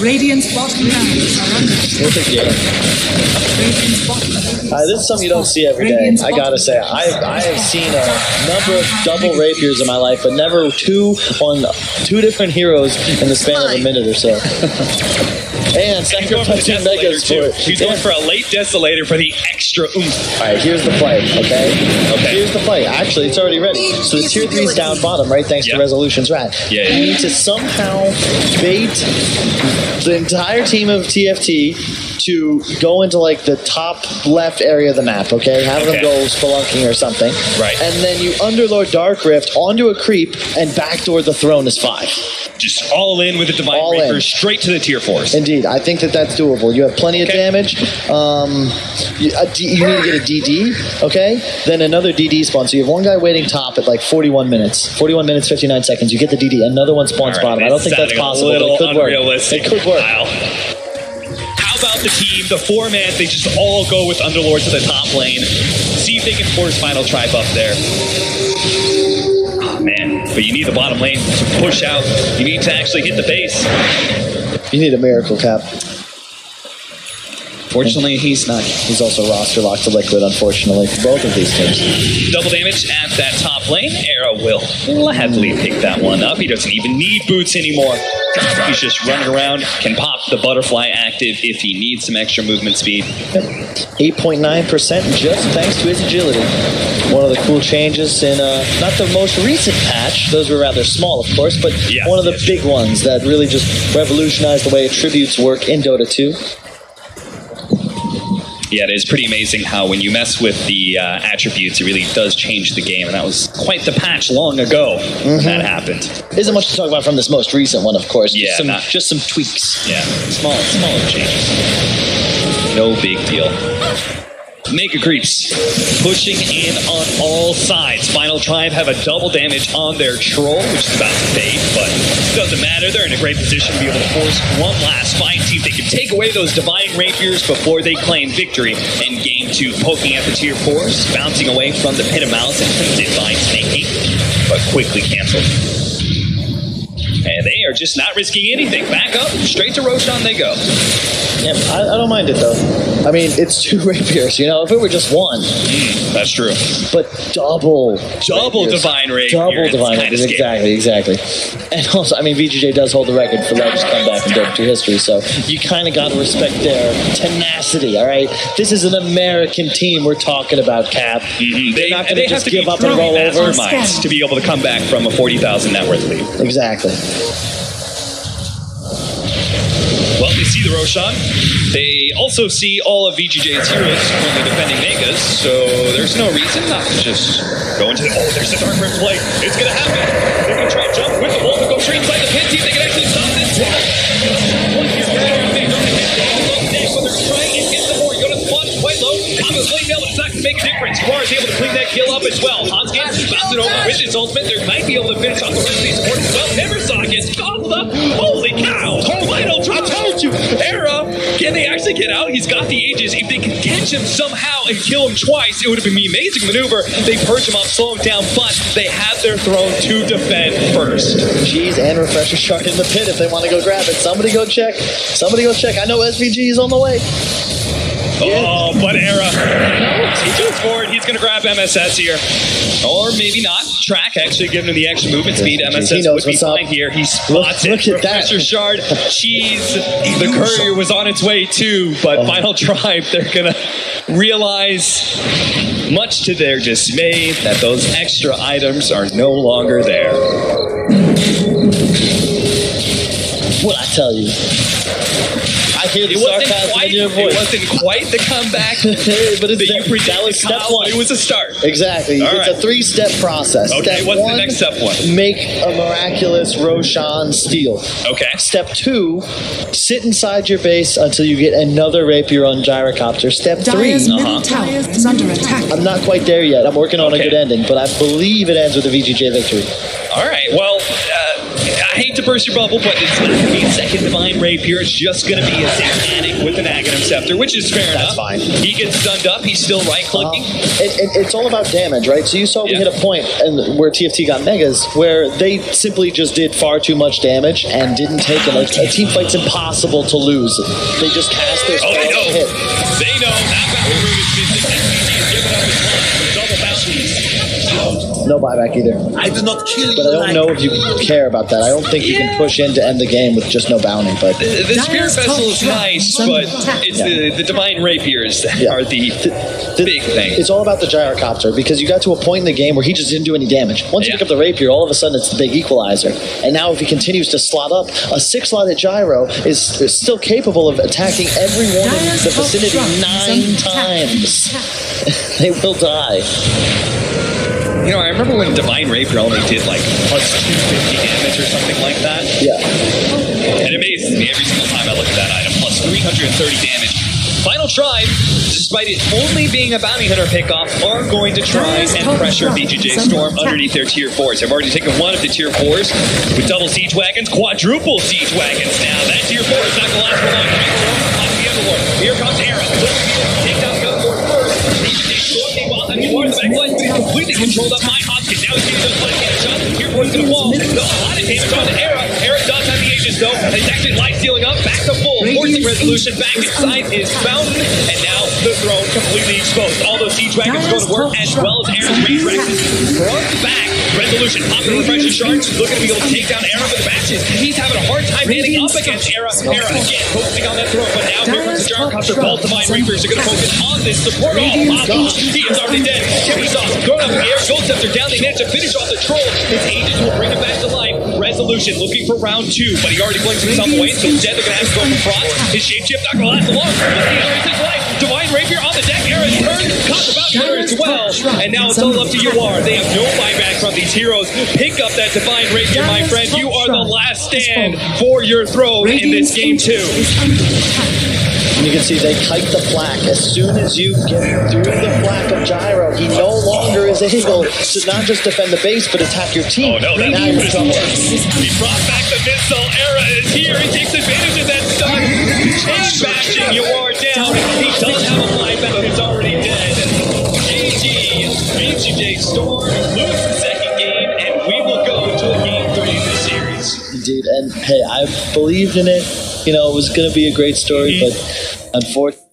Speaker 1: Radiant's bottom barracks are under
Speaker 7: We'll take it. This is something you don't see every day. I gotta say, I have seen a number of double rapiers in my life, but never two on two different heroes in the span of a minute or so. And sacrificing Megas for it.
Speaker 6: He's going for a late Desolator for the extra oomph.
Speaker 7: Alright, here's the play, okay? Here's the play. Actually, it's already ready. So the tier 3's down bottom, right? Thanks to Resolution's rat.
Speaker 6: Yeah.
Speaker 7: You need to somehow bait the entire team of TFT to go into like the top left area of the map, okay? Have them go spelunking or something.
Speaker 6: Right.
Speaker 7: And then you Underlord Dark Rift onto a creep and backdoor the throne is 5.
Speaker 6: Just all in with a Divine Rapier straight to the tier 4s.
Speaker 7: Indeed, I think that's doable. You have plenty of damage. You need to get a DD, okay? Then another DD spawn. So you have one guy waiting top at like 41 minutes. 41 minutes, 59 seconds. You get the DD. Another one spawns bottom. I don't think that's possible, but it could work. It could work.
Speaker 6: Wow. How about the team, the 4-man, they just all go with Underlord to the top lane. See if they can force Final Tribe up there. Oh, man. But you need the bottom lane to push out. You need to actually hit the base.
Speaker 7: You need a miracle, Cap.
Speaker 6: Fortunately, he's not.
Speaker 7: He's also roster locked to Liquid, unfortunately, for both of these teams.
Speaker 6: Double damage at that top lane. Arrow will gladly pick that one up. He doesn't even need boots anymore. He's just running around, can pop the butterfly active if he needs some extra movement speed.
Speaker 7: 8.9% just thanks to his agility. One of the cool changes in, not the most recent patch, those were rather small, of course, but one of the big ones that really just revolutionized the way attributes work in Dota 2.
Speaker 6: Yeah, it is pretty amazing how when you mess with the attributes, it really does change the game, and that was quite the patch long ago when that happened.
Speaker 7: Isn't much to talk about from this most recent one, of course.
Speaker 6: Yeah,
Speaker 7: just some tweaks.
Speaker 6: Yeah, smaller changes. No big deal. Mega Creeps pushing in on all sides. Final Tribe have a double damage on their troll, which is about to fade, but it doesn't matter. They're in a great position to be able to force one last fight. See if they can take away those Divine Rapiers before they claim victory. And game 2, poking at the tier 4s, bouncing away from the Pit of Malice and Divine Snaking, but quickly canceled. And they are just not risking anything. Back up, straight to Roshan they go.
Speaker 7: Yeah, I don't mind it though. I mean, it's 2 rapiers, you know, if it were just 1.
Speaker 6: That's true.
Speaker 7: But double rapiers.
Speaker 6: Divine Rapier.
Speaker 7: Double Divine Rapiers, exactly. And also, I mean, VGJ does hold the record for largest comeback in Dota 2 history, so you kind of got to respect their tenacity, all right? This is an American team we're talking about, Cap. They're not going to just give up and roll over.
Speaker 6: To be able to come back from a 40,000 net worth lead.
Speaker 7: Exactly.
Speaker 6: Well, they see the Roshan. They also see all of VGJ's heroes currently defending Megas, so there's no reason not to just go into the... Oh, there's the Dark Rift play. It's going to happen. They're going to try and jump with the ball to go straight inside the pit. See if they can actually stop this. One here, but they're trying and get some more. You go to the spot, it's quite low. Thomas laying down, but it's not going to make a difference. Bar is able to clean that kill up as well. Hanskin bounce it over with his ultimate. They might be able to finish off the rest of these supports as well. Neversaw gets gobbled up. Holy cow! Final Tribe. I told you! Era, can they actually get out? He's got the Aegis. If they can catch him somehow and kill him twice, it would have been an amazing maneuver. They purge him up, slow him down, but they have their throne to defend first.
Speaker 7: Cheese and Refresher Shard in the pit if they want to go grab it. Somebody go check. I know SVG is on the way.
Speaker 6: Oh, but Era. He goes forward. He's going to grab MSS here. Or maybe not. Track actually giving him the extra movement speed. MSS would be fine here. He spots it.
Speaker 7: Look at that.
Speaker 6: Refresher Shard. Cheese. The courier was on its way too, but Final Tribe, they're going to realize, much to their dismay, that those extra items are no longer there.
Speaker 7: what I tell you. I hear the sarcasm in your voice.
Speaker 6: It wasn't quite the comeback
Speaker 7: but it's
Speaker 6: that you predicted.
Speaker 7: That was step one.
Speaker 6: It was a start.
Speaker 7: Exactly.
Speaker 6: All
Speaker 7: it's
Speaker 6: right.
Speaker 7: a 3-step process.
Speaker 6: Okay,
Speaker 7: Step
Speaker 6: what's
Speaker 7: one,
Speaker 6: the next step one?
Speaker 7: Make a miraculous Roshan steal.
Speaker 6: Okay.
Speaker 7: Step 2, sit inside your base until you get another rapier on gyrocopter. Step 3,
Speaker 1: Dire's middle tower is under attack.
Speaker 7: I'm not quite there yet. I'm working on a good ending, but I believe it ends with a VGJ victory.
Speaker 6: All right. Well, I hate to burst your bubble, but it's not going to be a second Divine Rapier. It's just going to be a Satanic with an Aghanim Scepter, which is fair enough.
Speaker 7: That's fine.
Speaker 6: He gets stunned up. He's still right-clicking.
Speaker 7: It's all about damage, right? So you saw we hit a point and where TFT got megas, where they simply just did far too much damage and didn't take it. Like, a team fight's impossible to lose. They just cast their spells
Speaker 6: they know.
Speaker 7: and hit.
Speaker 6: They know that bounty room is missing. SBG is giving up his line for double bounties.
Speaker 7: No buyback either.
Speaker 8: I do not kill you.
Speaker 7: But I don't know if you care about that. I don't think you can push in to end the game with just no bounty. But
Speaker 6: The Spirit Vessel is nice, but it's the Divine Rapiers that are the big thing.
Speaker 7: It's all about the gyrocopter, because you got to a point in the game where he just didn't do any damage. Once you pick up the rapier, all of a sudden it's the big equalizer. And now if he continues to slot up, a 6-slotted gyro is still capable of attacking everyone in the vicinity 9 times. They will die.
Speaker 6: You know, I remember when Divine Rapier only did like plus 250 damage or something like that.
Speaker 7: Yeah.
Speaker 6: And it amazes me every single time I look at that item. Plus 330 damage. Final Tribe, despite it only being a bounty hunter pickoff, are going to try and pressure VGJ Strom underneath their tier 4s. They've already taken one of the tier 4s with double siege wagons, quadruple siege wagons. Now that tier 4 is not going to last for long. The Underlord. Here comes Era. Take down the Underlord first. VGJ Strom, meanwhile, I mean, the back line, but he's completely controlled up by Hopkins. Now he's getting those one-handed shots. Tier 4's going to fall. A lot of damage on Era. Era does have the Aegis though, and he's actually life stealing up back to full, forcing Resolution back inside his fountain, and now the throne completely exposed. All those siege wagons going to work, as well as Era's Rage Rexes from the back. Resolution popping refreshing shards, looking to be able to take down Era with the matches. He's having a hard time hitting up against Era. Era again focusing on that throne, but now here comes the gyrocopter. Both Divine Rapiers are going to focus on this support. He is already dead. Chimney-Sauce throwing up the air. Gold Scepter down. They manage to finish off the troll. His Aegis will bring him back to life. Resolution looking for round 2, but he already blinks himself away, so instead they're going to have to go for Frost. His shapeshift not going to last long. He's already takes life. Divine Rapier on the deck. Era's turn. Caught the bouncer as well. And now it's all up to UR. They have no buyback from these heroes. Pick up that Divine Rapier, my friend. You are the last stand for your throne in this game 2.
Speaker 7: And you can see they kite the flak. As soon as you get through the flak of Gyro, he no longer is able to not just defend the base, but attack your team.
Speaker 6: Oh no,
Speaker 7: now you're in trouble.
Speaker 6: He brought back the missile. Era is here. He takes advantage of that stun. Chain bashing UR down. He does have a flyback. It's already dead. VGJ Strom lose the second game, and we will go to a game 3 in this series.
Speaker 7: Indeed, and hey, I believed in it. You know, it was going to be a great story, but unfortunately,